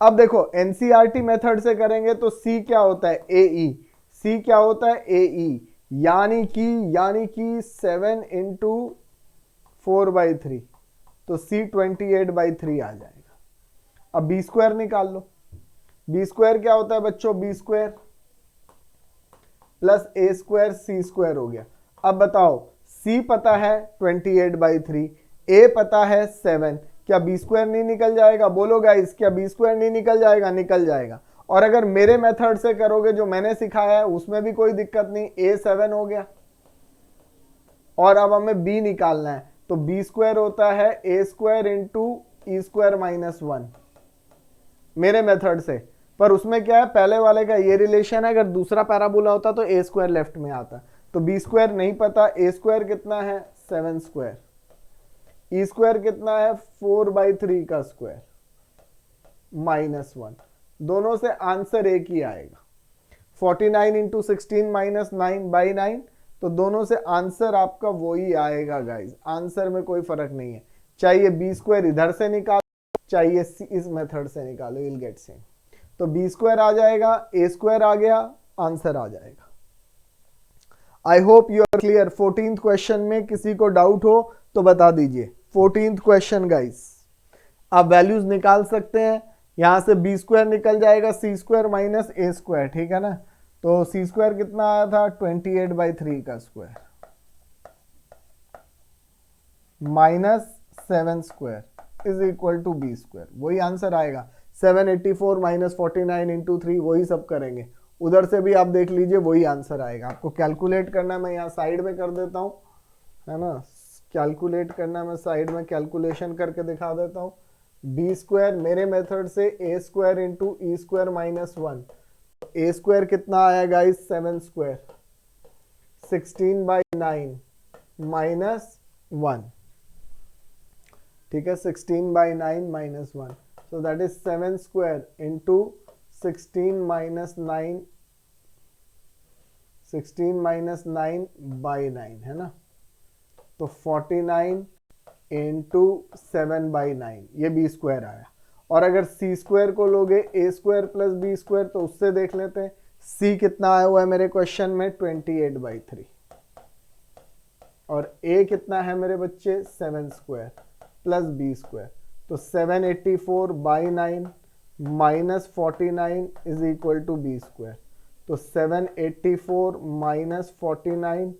अब देखो एनसीईआरटी मेथड से करेंगे तो सी क्या होता है ए, सी क्या होता है ए, यानी कि 7 इंटू 4/3, तो सी 28/3 आ जाएगा। अब बी स्क्वायर निकाल लो, बी स्क्वायर क्या होता है बच्चों, B square plus a square C square हो गया। अब बताओ सी पता है 28/3, ए पता है 7, क्या बी स्क्वायर नहीं निकल जाएगा, बोलो गाइस, क्या बी स्क्वायर नहीं निकल जाएगा, निकल जाएगा। और अगर मेरे मेथड से करोगे जो मैंने सिखाया है उसमें भी कोई दिक्कत नहीं, ए 7 हो गया। और अब हमें बी निकालना है, तो बी स्क्वायर होता है a square into e square minus 1 मेरे मेथड से। पर उसमें क्या है, पहले वाले का ये रिलेशन है, अगर दूसरा पैराबोला होता तो ए स्क्वायर लेफ्ट में आता। तो बी स्क्वायर नहीं पता, ए स्क्वायर कितना है 7 स्क्वायर, ई स्क्वायर कितना है 4/3 का स्क्वायर माइनस 1, दोनों से आंसर एक ही आएगा। 49 इंटू 16 माइनस 9/9, तो दोनों से आंसर आपका वही आएगा गाइज, आंसर में कोई फर्क नहीं है। चाहिए बी स्क्वायर इधर से निकालो, चाहिए इस मेथड से निकालो, विल गेट सेम। तो बी स्क्वायर आ जाएगा, ए स्क्वायर आ गया, आंसर आ जाएगा। I hope you are clear. 14th question में किसी को डाउट हो तो बता दीजिए। 14th क्वेश्चन गाइस, आप वैल्यूज निकाल सकते हैं, यहां से बी स्क्वायर निकल जाएगा सी स्क्वायर माइनस ए स्क्वायर, ठीक है ना। तो सी स्क्वायर कितना आया था 28/3 का square minus 7 square is equal to b square, वही आंसर आएगा। 784 माइनस 49 इंटू 3, वही सब करेंगे, उधर से भी आप देख लीजिए वही आंसर आएगा। आपको कैलकुलेट करना मैं यहाँ साइड में कर देता हूँ, है ना, कैलकुलेट करना मैं साइड में कैलकुलेशन करके दिखा देता हूँ। बी स्क्वायर मेरे मेथड से ए square into e square minus 1, a square कितना आया गाइस 7 स्क्वायर 16/9 माइनस 1, ठीक है, 16/9 minus 1, so that is 7 square into 16 minus 9, 16 minus 9/9 है ना, तो 49 इंटू 7/9, ये बी स्क्वायर आया। और अगर सी स्क्वायर को लोगे ए स्क्वायर प्लस बी स्क्वायर, तो उससे देख लेते हैं सी कितना आया हुआ है मेरे क्वेश्चन में 28/3, और ए कितना है मेरे बच्चे 7 स्क्वायर प्लस बी स्क्वायर, तो 784/9 minus 49 is equal to b square, तो 784 minus 49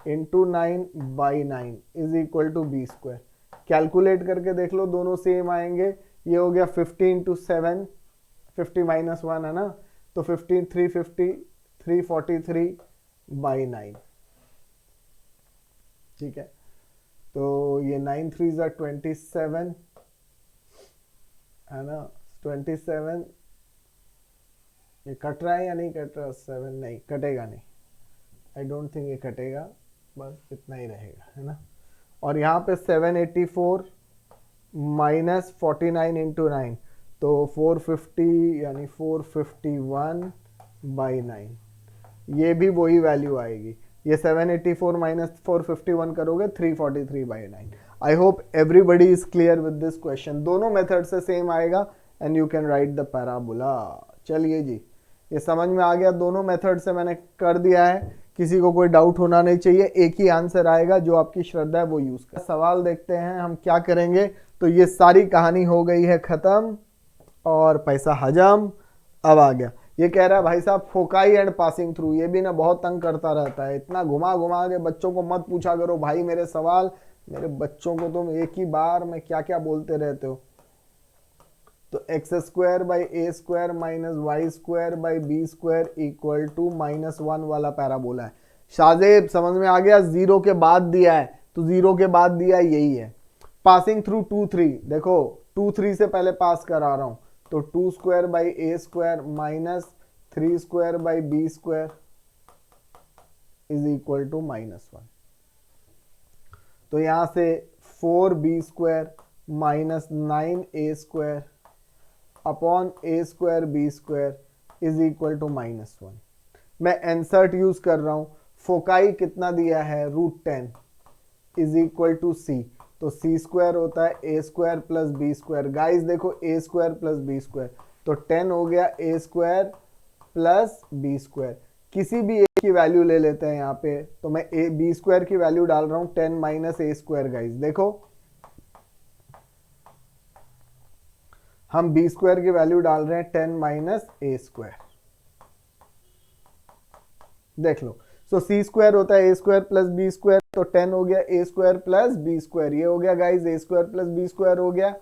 into 9/9 is equal to b square. Calculate करके देख लो, दोनों सेम आएंगे। ये हो गया 50 इंटू 7, 50 माइनस 1 है ना, तो 50 350 343/9, ठीक है। तो ये 9 3 27 है ना, 27, ये कट रहा है या नहीं कट रहा, 7 नहीं कटेगा, नहीं, आई डोंट थिंक ये कटेगा, बस इतना ही रहेगा, है ना। और यहाँ पे 784 माइनस 49 इंटू 9, तो 450 यानी 451/9, ये भी वही वैल्यू आएगी। ये 784 माइनस 451 करोगे 343/9। आई hope everybody is clear with this question, दोनों मेथड से सेम आएगा and you can write the parabola. चलिए जी, ये समझ में आ गया, दोनों मेथड से मैंने कर दिया है, किसी को कोई डाउट होना नहीं चाहिए, एक ही आंसर आएगा, जो आपकी श्रद्धा है वो यूज कर। सवाल देखते हैं हम क्या करेंगे। तो ये सारी कहानी हो गई है खत्म और पैसा हजम। अब आ गया, ये कह रहा है भाई साहब फोकाई एंड पासिंग थ्रू, ये भी ना बहुत तंग करता रहता है, इतना घुमा घुमा के बच्चों को मत पूछा करो भाई मेरे सवाल, मेरे बच्चों को तुम एक ही बार में क्या क्या बोलते रहते हो। तो x square by a square minus y square by b square equal to -1 वाला पैराबोला है। शाहजेब समझ में आ गया, जीरो के बाद दिया है तो जीरो के बाद दिया है, यही है। पासिंग थ्रू 2 3, देखो 2 3 से पहले पास करा रहा हूं, तो 2 square by a square minus 3 square by b square is equal to -1। तो यहां से 4b square minus 9a square upon a square b square is equal to -1। मैं इंसर्ट यूज कर रहा हूं, फोकाई कितना दिया है, √10 इज इक्वल टू सी, तो सी स्क्वायर होता है a square plus b square. Guys देखो a square plus b square, तो 10 हो गया a square plus b square. किसी भी ए की वैल्यू ले लेते हैं यहाँ पे, तो मैं ए बी स्क्वायर की वैल्यू डाल रहा हूं 10 माइनस ए स्क्वायर। गाइस देखो हम बी स्क्वायर की वैल्यू डाल रहे हैं 10 माइनस ए स्क्वायर, देख लो। सो सी स्क्वायर होता है a square plus b square, तो 10 हो गया a square plus b square, ये हो गया गाइस ए स्क्वायर प्लस बी स्क्वायर हो गया।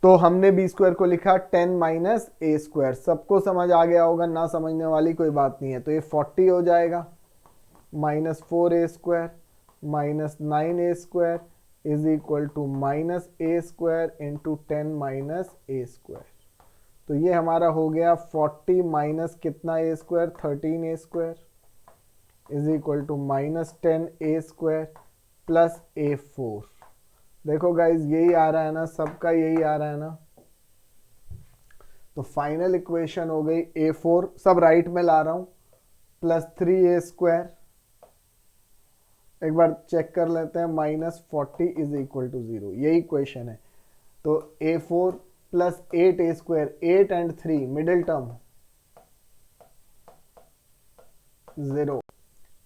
तो हमने बी स्क्वायर को लिखा 10 माइनस ए स्क्वायर। सबको समझ आ गया होगा, ना समझने वाली कोई बात नहीं है। तो ये 40 हो जाएगा, -4a square minus 9a square is equal to -a square into 10 minus a square. तो ये हमारा हो गया 40 माइनस कितना a square, 13a square is equal to -10a square plus a4। देखो गाइज यही आ रहा है ना, सबका यही आ रहा है ना। तो फाइनल इक्वेशन हो गई a4, सब राइट में ला रहा हूं, प्लस 3a स्क्वायर, एक बार चेक कर लेते हैं, -40 इज इक्वल टू 0, यही इक्वेशन है। तो a4 plus 8a square, 8 and 3 middle term 0,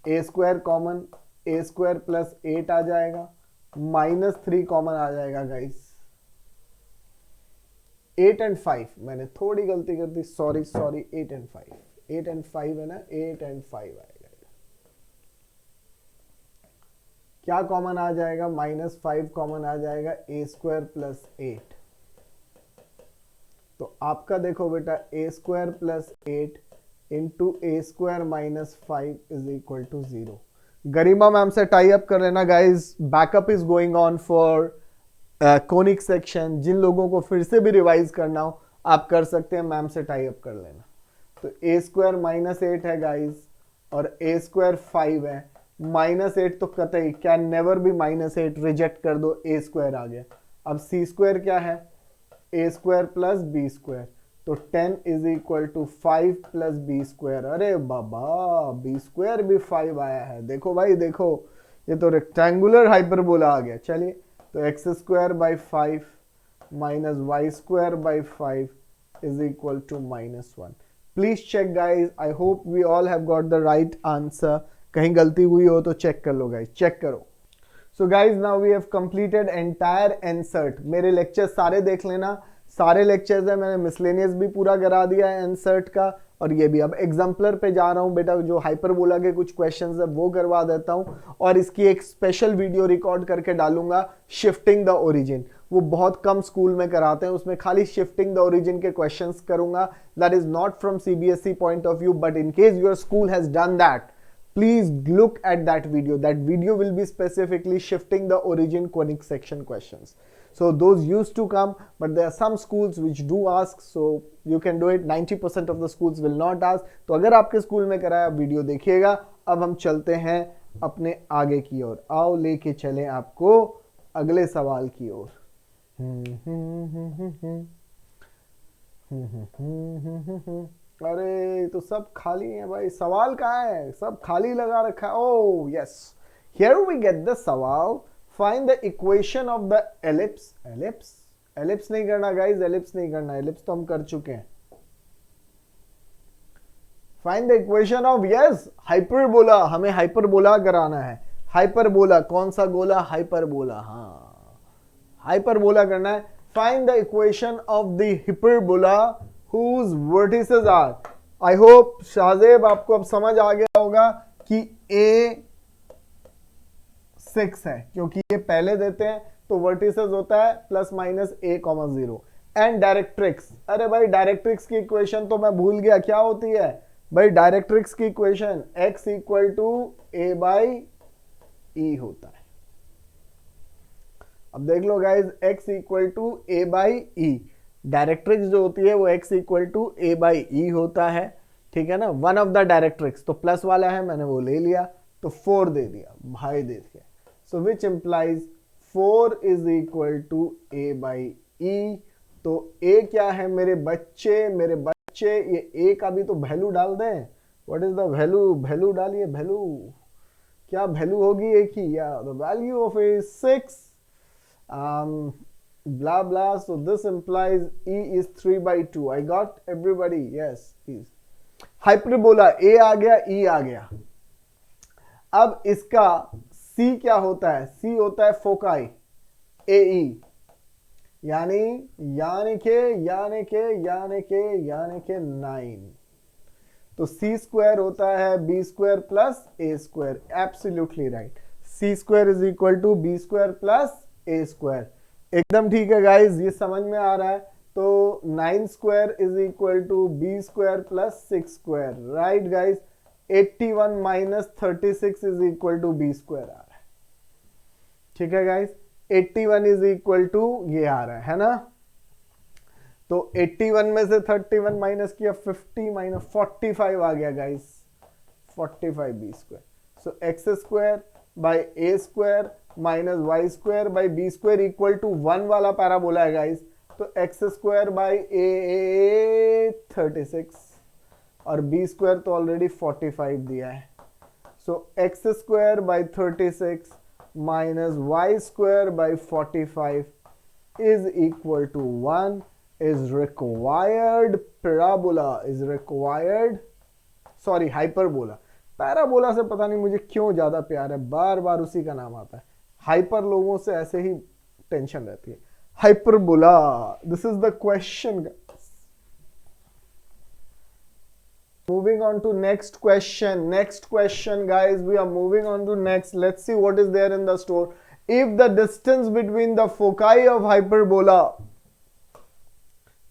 A square common, A square plus 8 आ जाएगा, -3 कॉमन आ जाएगा गाइस। 8 एंड 5, मैंने थोड़ी गलती कर दी, सॉरी 8 एंड 5, 8 एंड 5 है ना, 8 एंड 5 आएगा। क्या कॉमन आ जाएगा, -5 कॉमन आ जाएगा, ए स्क्वायर प्लस 8। तो आपका देखो बेटा a square plus 8 into a square minus 5 is equal to 0। Garima ma'am से टाई अप कर लेना guys, backup is going on for conic section. जिन लोगों को फिर से भी रिवाइज करना हो आप कर सकते हैं, मैम से टाई अप कर लेना। तो ए स्क्वायर -8 है गाइज और ए स्क्वायर 5 है, -8 तो कतई कैन नेवर बी -8, रिजेक्ट कर दो, ए स्क्वायर आ गया। अब सी स्क्वायर क्या है, a square plus b square, तो 10 is equal to 5 plus b square. अरे बाबा बी स्क्वायर भी 5 आया है, देखो भाई देखो, ये तो रेक्टेंगुलर हाइपरबोला आ गया। चलिए तो x square by 5 minus y square by 5 is equal to -1। Please check guys, I hope we all have got the right answer. कहीं गलती हुई हो तो चेक कर लो गाइज, चेक करो। So guys now we have completed entire insert. मेरे lecture सारे देख लेना, सारे लेक्चर्स है, मैंने मिसलेनियस भी पूरा करा दिया है इंसर्ट का, और ये भी। अब एग्जाम्पलर पे जा रहा हूँ बेटा, जो हाइपरबोला के कुछ क्वेश्चंस है वो करवा देता हूँ, और इसकी एक स्पेशल वीडियो रिकॉर्ड करके डालूंगा, शिफ्टिंग द ओरिजिन। वो बहुत कम स्कूल में कराते हैं, उसमें खाली शिफ्टिंग द ओरिजिन के क्वेश्चंस करूंगा। That is not from CBSE point of view, but in case your school has done that, please look at that video. That video will be specifically shifting the origin conic section questions. So those used to come, but there are some schools which do ask, so you can do it. 90% of the schools will not ask. तो अगर आपके school में कराया, video देखिएगा। अब हम चलते हैं अपने आगे की ओर, आओ लेके चलें आपको अगले सवाल की ओर। अरे तो सब खाली है भाई, सवाल कहाँ है, सब खाली लगा रखा है। Oh yes, here we get the सवाल, find the equation of the ellipse. Ellipse नहीं करना गाइस, एलिप्स नहीं करना, एलिप्स तो हम कर चुके हैं। Find the equation of, yes, hyperbola. हमें हाइपरबोला कराना है। हाइपरबोला कौन सा गोला, हाइपरबोला, हाँ हाइपरबोला करना है। Find the equation of the hyperbola whose vertices are, I hope Shahzeb आपको अब समझ आ गया होगा कि a 6 है, क्योंकि ये पहले देते हैं तो वर्टिसेस होता है ±a, 0। And directrix. अरे भाई डायरेक्ट्रिक्स की इक्वेशन तो मैं भूल गया, क्या होती है भाई डायरेक्ट्रिक्स की equation? x equal to a by e होता है। अब देख लो guys, x equal to a by e, directrix जो होती है वो x equal to a by e होता है, ठीक है ना। वन ऑफ द डायरेक्ट्रिक्स तो प्लस वाला है, मैंने वो ले लिया, तो 4 दे दिया भाई, दे दिया। So which implies 4 is equal to a by e. तो a क्या है मेरे बच्चे, ये a का भी तो वैल्यू डाल दें। What is the value? Value डालिए, वैल्यू क्या वैल्यू होगी a की? या the value of a 6 blah blah. So this implies e is 3/2. I got everybody? Yes, is hyperbola a आ गया, e आ गया। अब इसका c क्या होता है? c होता है फोकाई ae, यानी के 9। तो c स्क्वायर होता है b square plus a square. Absolutely right, c square is equal to b square plus a square. एकदम ठीक है गाइज, ये समझ में आ रहा है। तो 9 square is equal to b square plus 6 square, right guys. 81 minus 36 is equal to b square आ रहा है, ठीक है गाइज। 81 इज इक्वल टू ये आ रहा है ना। तो 81 में से 31 माइनस किया, 50 माइनस 45 आ गया guys, 45 b square. So x square by a square minus y square by b square equal to 1 वाला पैराबोला है गाइज। तो एक्स स्क्वायर बाई ए 36 और बी स्क्वायर तो ऑलरेडी 45 दिया है। So x square by 36 minus y square by 45 is equal to 1 is required parabola is required sorry hyperbola। Parabola से पता नहीं मुझे क्यों ज्यादा प्यार है, बार बार उसी का नाम आता है। हाइपर लोगों से ऐसे ही टेंशन रहती है। Hyperbola, this is the question. Moving on to next question guys, we are moving on to next. Let's see what is there in the store. If the distance between the foci of hyperbola,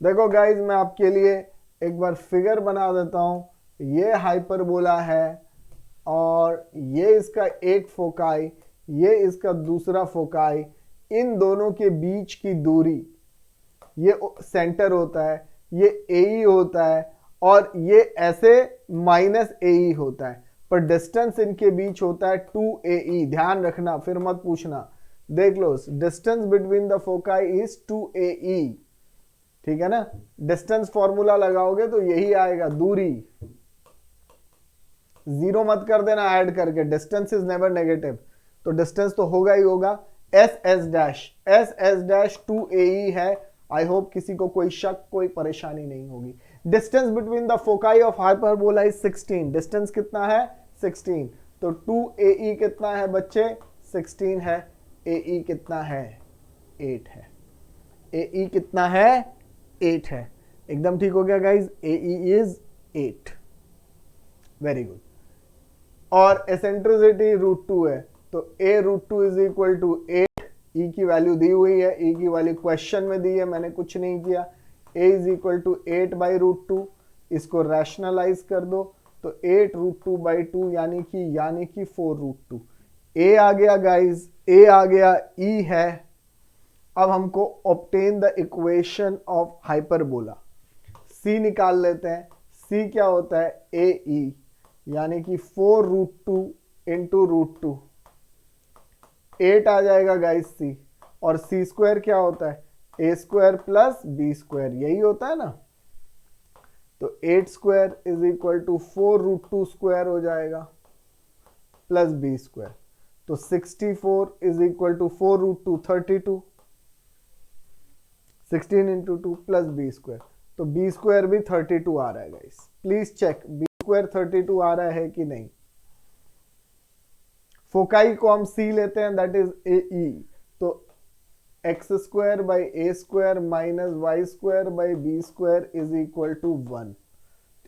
देखो guys मैं आपके लिए एक बार figure बना देता हूं। ये hyperbola है और ये इसका एक फोकाई, ये इसका दूसरा फोकाई, इन दोनों के बीच की दूरी, ये सेंटर होता है, ये ए होता है और ये ऐसे माइनस ए होता है, पर डिस्टेंस इनके बीच होता है 2AE। ध्यान रखना, फिर मत पूछना। देख लो, distance between the foci is 2AE, ठीक है ना। डिस्टेंस फॉर्मूला लगाओगे तो यही आएगा, दूरी। जीरो मत कर देना ऐड करके, डिस्टेंस इज नेवर नेगेटिव, तो डिस्टेंस तो होगा ही होगा। एस डैश 2AE है। आई होप किसी को कोई शक, कोई परेशानी नहीं होगी। Distance between the foci of hyperbola is 16। Distance कितना है? 16। तो 2AE कितना है बच्चे? 16 है। AE कितना है? 8 है। AE कितना है? 8 है। एकदम ठीक हो गया guys, AE is 8। Very good. और एसेंट्रिसिटी √2 है, तो A √2 is equal to 8। E की वैल्यू दी हुई है, E की वैल्यू क्वेश्चन में दी है, मैंने कुछ नहीं किया। A is equal to 8 by √2। इसको रैशनलाइज कर दो तो 8 √2 बाई 2 यानी कि 4 √2। A आ गया गाइज, A आ गया, E है। अब हमको obtain the equation of hyperbola. C निकाल लेते हैं। C क्या होता है? AE, यानी कि 4 √2 इंटू √2, 8 आ जाएगा गाइस C। और C स्क्वायर क्या होता है? A square plus B square, यही होता है ना। तो 8 square is equal to 4 √2 square हो जाएगा प्लस B स्क्वायर। तो 64 is equal to 4 √2 32, 16 into 2 plus B square. तो B स्क्वायर भी 32 आ रहा है guys, please check B square 32 आ रहा है कि नहीं। फोकाई को हम C लेते हैं, दैट इज AE। तो x square by a square minus y square by b square is equal to 1,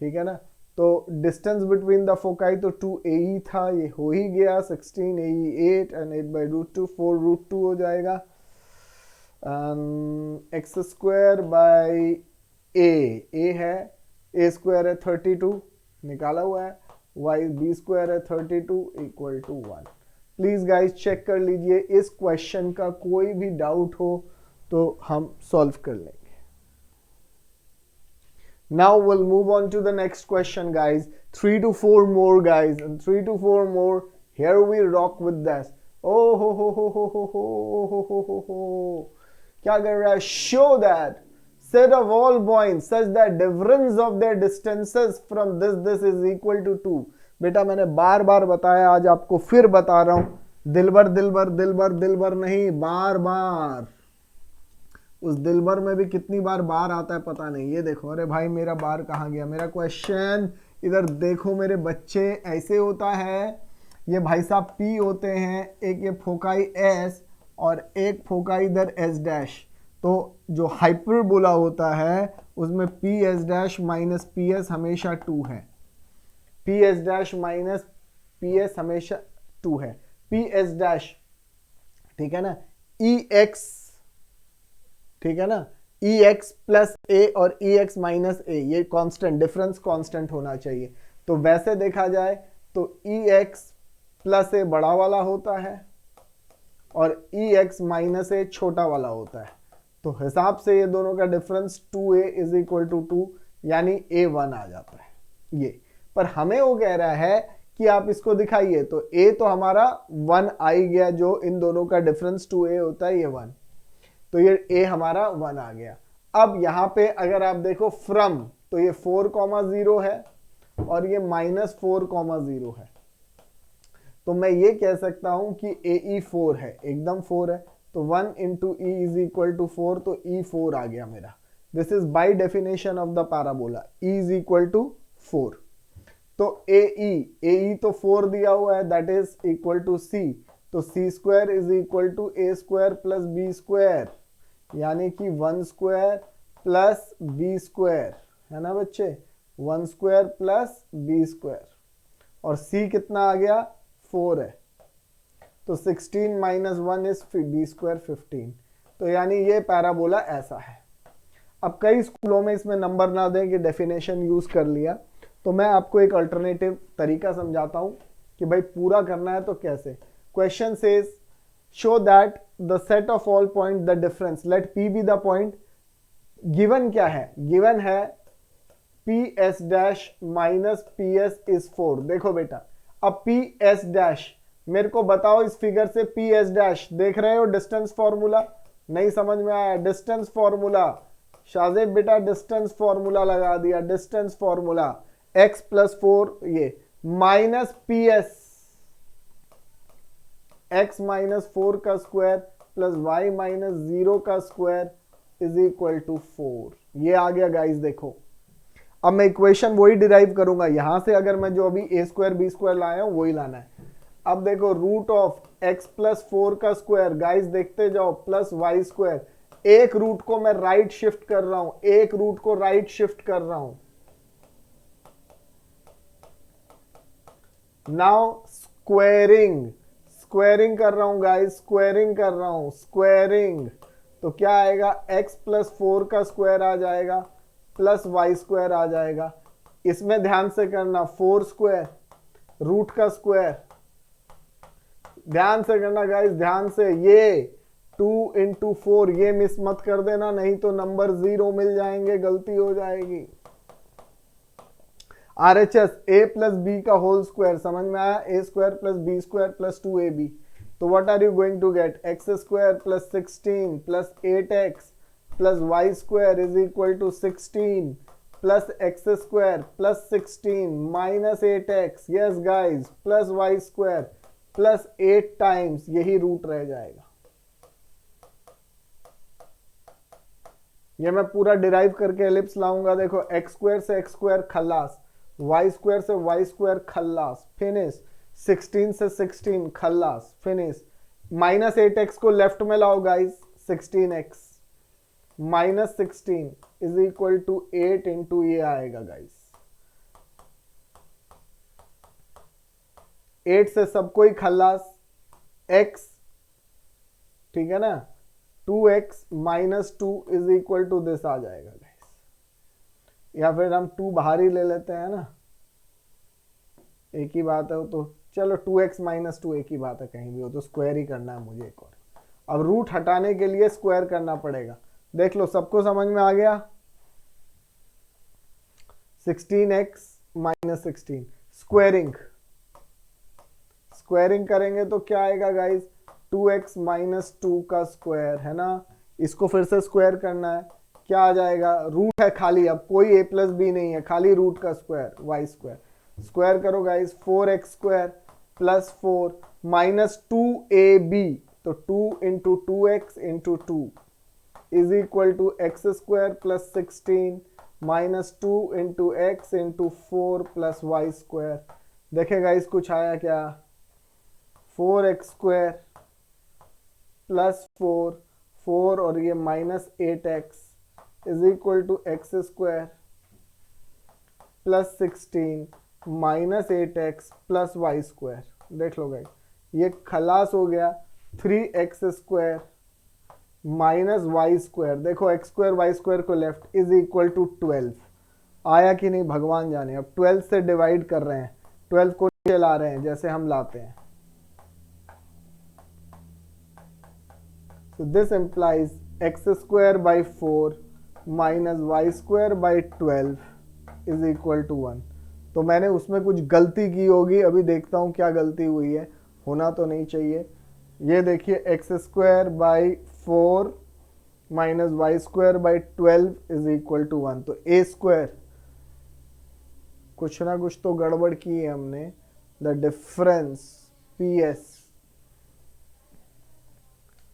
ठीक है ना। तो डिस्टेंस बिटवीन द फोकाई तो 2AE था, ये हो ही गया। 16 AE 8 एंड 8 बाई √2 4 √2 हो जाएगा। एक्स स्क्वायर बाई ए है, ए स्क्वायर है 32 निकाला हुआ है, वाई बी स्क्वायर है 32 equal to 1। Please guys check कर लीजिए, इस क्वेश्चन का कोई भी डाउट हो तो हम सॉल्व कर लेंगे। Now we'll move on to the next question guys, 3 to 4 more guys, and 3 to 4 more, here we rock with this। oh ho क्या कर रहा है, show that set of all points such that difference of their distances from this is equal to 2। बेटा मैंने बार बार बताया, आज आपको फिर बता रहा हूं, दिलबर दिलबर दिलबर दिलबर नहीं, बार बार। उस दिलबर में भी कितनी बार बार आता है पता नहीं। ये देखो, अरे भाई मेरा बार कहाँ गया, मेरा क्वेश्चन इधर देखो मेरे बच्चे। ऐसे होता है, ये भाई साहब P होते हैं, एक ये फोकाई S और एक फोकाई इधर S डैश। तो जो हाइपरबोला होता है उसमें PS डैश माइनस PS हमेशा 2 है, PS डैश माइनस PS हमेशा 2 है। PS डैश, ठीक है ना, EX, ठीक है ना, EX प्लस ए और EX माइनस ए, ये कांस्टेंट, डिफरेंस कांस्टेंट होना चाहिए। तो वैसे देखा जाए तो EX प्लस ए बड़ा वाला होता है और EX माइनस ए छोटा वाला होता है। तो हिसाब से ये दोनों का difference 2a is equal to 2, यानी A1 आ जाता है ये। पर हमें वो कह रहा है कि आप इसको दिखाइए, तो a तो हमारा 1 आ ही गया, जो इन दोनों का डिफरेंस 2a होता है, ये 1, तो ये a हमारा 1 आ गया। अब यहां पे अगर आप देखो फ्रॉम, तो ये 4,0 है और ये -4,0 है। तो मैं ये कह सकता हूं कि AE 4 है, एकदम 4 है, तो 1 into E is equal to 4, तो E 4 आ गया मेरा। This is by definition of the parabola, E is equal to 4। तो AE तो 4 दिया हुआ है, that is equal to C, तो C square is equal to A square plus B square, यानी कि 1 स्क्वायर प्लस B स्क्वायर, है ना बच्चे, 1 स्क्वायर प्लस B स्क्वायर। और C कितना आ गया, 4 है, तो 16 माइनस 1 इज B स्क्वायर 15। तो यानी ये पैराबोला ऐसा है। अब कई स्कूलों में इसमें नंबर ना दें कि डेफिनेशन यूज कर लिया, तो मैं आपको एक अल्टरनेटिव तरीका समझाता हूं कि भाई पूरा करना है तो कैसे। Question says show that the set of all point the difference, let P be the point. Given क्या है, गिवन है PS dash minus PS is 4। देखो बेटा, अब PS डैश मेरे को बताओ इस फिगर से, PS डैश देख रहे हो, डिस्टेंस फॉर्मूला नहीं समझ में आया, डिस्टेंस फॉर्मूला, शाजेब बेटा डिस्टेंस फॉर्मूला लगा दिया, डिस्टेंस फॉर्मूला x प्लस 4 ये माइनस PS x माइनस 4 का स्क्वायर प्लस y माइनस 0 का स्क्वायर इज इक्वल टू 4। ये आ गया गाइस, देखो अब मैं इक्वेशन वही डिराइव करूंगा यहां से, अगर मैं जो अभी a स्क्वायर b स्क्वायर लाया हूं वही लाना है। अब देखो रूट ऑफ x प्लस 4 का स्क्वायर, गाइस देखते जाओ, प्लस y स्क्वायर, एक रूट को मैं राइट शिफ्ट कर रहा हूं, एक रूट को राइट शिफ्ट कर रहा हूं। नाउ स्क्वेयरिंग, स्क्वेयरिंग कर रहा हूं गाइस, स्क्वेयरिंग कर रहा हूं, स्क्वेयरिंग, तो क्या आएगा, x प्लस 4 का स्क्वायर आ जाएगा प्लस y स्क्वायर आ जाएगा। इसमें ध्यान से करना, 4 स्क्वायर रूट का स्क्वायर, ध्यान से करना गाइस, ध्यान से, ये 2 इंटू 4, ये मिस मत कर देना, नहीं तो नंबर 0 मिल जाएंगे, गलती हो जाएगी। RHS a प्लस बी का होल स्क्वायर, समझ में आया, a square plus b square plus 2ab, तो what are you going to get, x square plus 16 प्लस 8x plus y square is equal to 16 plus x square plus 16 minus 8x, yes guys, plus y square plus 8 times, यही root रह जाएगा। ये मैं पूरा derive करके ellipse लाऊंगा, देखो x स्क्वायर से x स्क्वायर खल्लास, y स्क्वायर से y स्क्वायर खल्लास, फिनिश, 16 से 16 खल्लास, फिनिश, माइनस 8x को लेफ्ट में लाओ guys, 16x minus 16 is equal to 8 into ये आएगा गाइस, 8 से सब कोई खल्लास, x, ठीक है ना, 2x minus 2 is equal to this आ जाएगा गाइस, या फिर हम 2 बाहर ही ले लेते हैं ना, एक ही बात है वो तो, चलो 2x माइनस 2 एक ही बात है, कहीं भी हो तो स्क्वायर ही करना है मुझे एक और। अब रूट हटाने के लिए स्क्वायर करना पड़ेगा, देख लो सबको समझ में आ गया। 16x माइनस 16 स्क्वायरिंग, स्क्वायरिंग करेंगे तो क्या आएगा गाइस, 2x माइनस 2 का स्क्वायर है ना, इसको फिर से स्क्वायर करना है, क्या आ जाएगा, रूट है खाली, अब कोई a प्लस बी नहीं है, खाली रूट का स्क्वायर y स्क्वायर, स्क्वायर करो guys 4x square plus 4 minus 2ab, तो 2 into 2x into 2 is equal to x square plus 16 minus 2 into x into 4 plus y square. देखें गाइस कुछ आया क्या, 4x स्क्वायर प्लस 4 और ये minus 8x is equal to x square plus 16 minus 8x plus y square. देख लो guys ये खलास हो गया, 3x square minus y square, देखो एक्स स्क्वायर वाई स्क्वायर को लेफ्ट इज इक्वल टू 12 आया कि नहीं भगवान जाने। अब 12 से डिवाइड कर रहे हैं, 12 को नीचे ला रहे हैं जैसे हम लाते हैं, so this implies x square by 4 minus y square by 12 is equal to 1। तो मैंने उसमें कुछ गलती की होगी, अभी देखता हूँ क्या गलती हुई है, होना तो नहीं चाहिए। ये देखिए x square by 4 minus y square by 12 is equal to 1, तो a स्क्वायर कुछ ना कुछ तो गड़बड़ की है हमने, the difference PS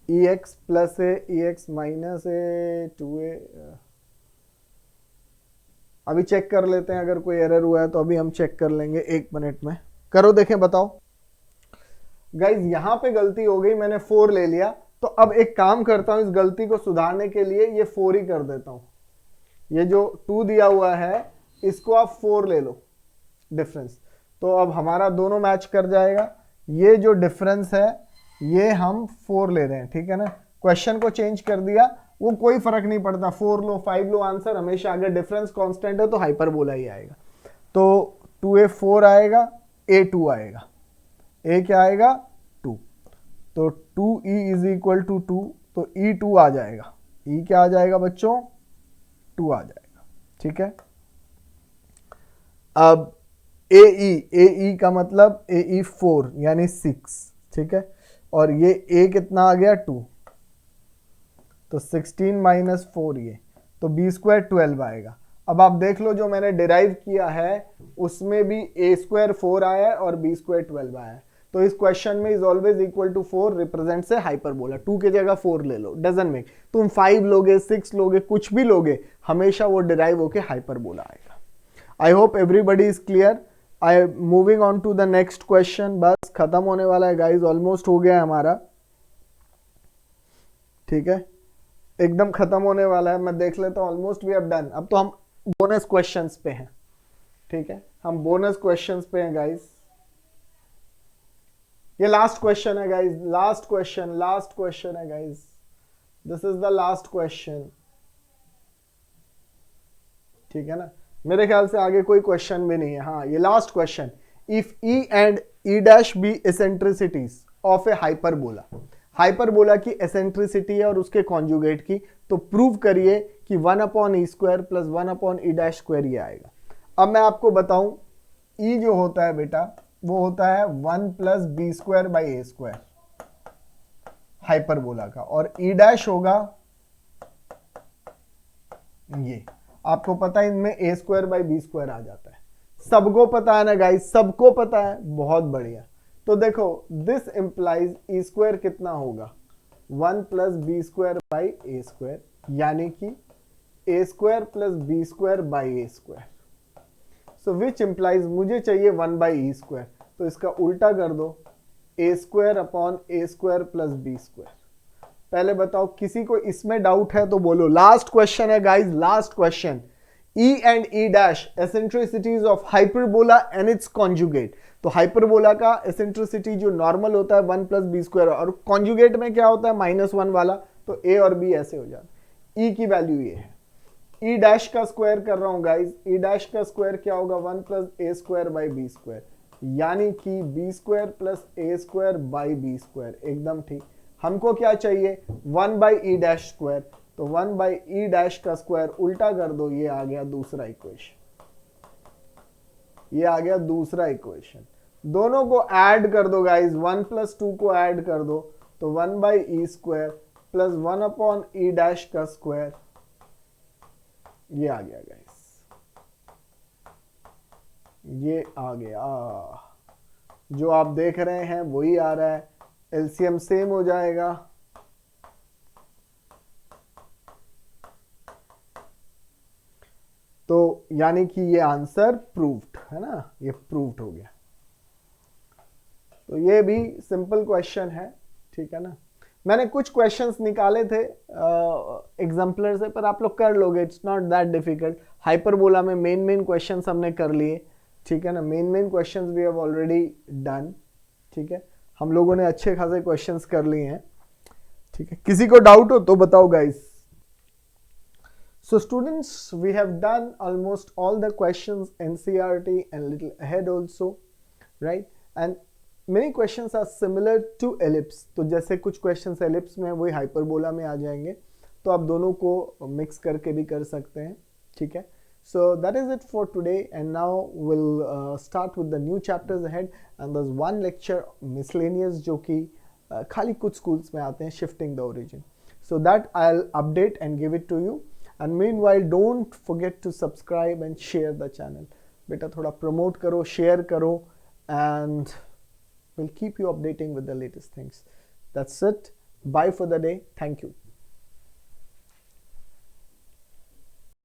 EX plus A EX minus A 2a, अभी चेक कर लेते हैं, अगर कोई एरर हुआ है तो अभी हम चेक कर लेंगे 1 मिनट में। करो देखें बताओ गाइज, यहां पे गलती हो गई, मैंने 4 ले लिया, तो अब एक काम करता हूं, इस गलती को सुधारने के लिए ये 4 ही कर देता हूं, ये जो 2 दिया हुआ है इसको आप 4 ले लो डिफरेंस, तो अब हमारा दोनों मैच कर जाएगा। ये जो डिफरेंस है ये हम 4 ले रहे हैं, ठीक है ना, क्वेश्चन को चेंज कर दिया, वो कोई फर्क नहीं पड़ता, 4 लो 5 लो, आंसर हमेशा अगर डिफरेंस कांस्टेंट है तो हाइपरबोला ही आएगा। तो 2a 4 आएगा, a 2 आएगा, a क्या आएगा 2, तो 2e इज इक्वल टू 2, तो e 2 आ जाएगा, e क्या आ जाएगा बच्चों 2 आ जाएगा, ठीक है। अब ae का मतलब ae 4 यानी 6, ठीक है, और ये a कितना आ गया 2, तो 16 माइनस 4 ये, तो b स्क्वायर 12 आएगा। अब आप देख लो जो मैंने डिराइव किया है उसमें भी a स्क्वायर 4 आया है और b स्क्वायर 12 आया है, तो इस क्वेश्चन में is always equal to 4 represent से हाइपरबोला, 2 की जगह 4 ले लो, डजंट मेक, तुम 5 लोगे 6 लोगे कुछ भी लोगे, हमेशा वो डिराइव होके हाइपरबोला आएगा। I hope everybody is clear. I moving on to the next question, बस खत्म होने वाला है गाइज, ऑलमोस्ट हो गया है हमारा, ठीक है, एकदम खत्म होने वाला है, मैं देख लेता हूं, ऑलमोस्ट वी हैव डन। अब तो हम बोनस क्वेश्चंस पे हैं, ठीक है, हम बोनस क्वेश्चंस पे हैं गाइज। ये लास्ट क्वेश्चन है गाइज, लास्ट क्वेश्चन है guys, this is the last question, ठीक है ना, मेरे ख्याल से आगे कोई क्वेश्चन भी नहीं है। हाँ ये last question, if e and e dash be eccentricities of a hyperbola, hyperbola की एसेंट्रिसिटी है और उसके कॉन्जुगेट की, तो प्रूव करिए कि 1 upon e square plus 1 upon e dash square ये आएगा। अब मैं आपको बताऊं, e जो होता है बेटा वो होता है 1 plus b square by a square hyperbola का, और ई डैश होगा ये, आपको पता है इनमें ए स्क्वायर बाई बी स्क्वायर आ जाता है, सबको पता है ना गाइस, सबको पता है, बहुत बढ़िया। तो देखो दिस इंप्लाइज ई स्क्वायर कितना होगा 1 plus b square by a square, यानी कि a square plus b square by a square, so which implies मुझे चाहिए 1 बाई ई स्क्वायर, तो इसका उल्टा कर दो, ए square upon a square plus b square. पहले बताओ किसी को इसमें डाउट है तो बोलो, लास्ट क्वेश्चन है guys, last question, E and E dash eccentricities of hyperbola and it's conjugate, तो हाइपरबोला का एसेंट्रिसिटी जो नॉर्मल होता है 1 प्लस बी स्क्वायर, और कॉन्जुगेट में क्या होता है -1 वाला, तो ए और बी ऐसे हो जाते। ई की वैल्यू ये है, ई डैश का स्क्वायर कर रहा हूं गाइज, ई डैश का स्क्वायर क्या होगा 1 plus a square by b square, यानी कि b square plus a square by b square, एकदम ठीक। हमको क्या चाहिए 1 बाई ई डैश स्क्वायर, तो 1 बाई ई डैश का स्क्वायर उल्टा कर दो, ये आ गया दूसरा इक्वेशन, ये आ गया दूसरा इक्वेशन। दोनों को ऐड कर दो गाइज, 1 प्लस 2 को ऐड कर दो, तो 1 by E square plus 1 upon e dash का स्क्वायर, ये आ गया गाइस, ये आ गया, जो आप देख रहे हैं वही आ रहा है, एलसीएम सेम हो जाएगा। तो यानी कि ये आंसर प्रूव्ड है ना, ये प्रूव्ड हो गया। तो ये भी सिंपल क्वेश्चन है, ठीक है ना। मैंने कुछ क्वेश्चंस निकाले थे एग्जाम्पलर से, पर आप लोग कर लोगे, it's not that difficult. Hyperbola में मेन क्वेश्चंस हमने कर लिए, ठीक है ना, main questions we have already done, ठीक है। हम लोगों ने अच्छे खासे क्वेश्चंस कर लिए हैं, ठीक है। किसी को डाउट हो तो बताओ guys. So students, we have done almost all the questions NCERT and little ahead also, right? And many questions are similar to ellipse. तो जैसे कुछ questions ellipse में वही hyperbola में आ जाएंगे, तो आप दोनों को mix करके भी कर सकते हैं, ठीक है। So that is it for today, and now we'll start with the new chapters ahead, and there's one lecture miscellaneous जो कि खाली कुछ schools में आते हैं, shifting the origin. So that I'll update and give it to you. And meanwhile, don't forget to subscribe and share the channel. बेटा थोड़ा promote करो, share करो, and we'll keep you updating with the latest things. That's it. Bye for the day. Thank you.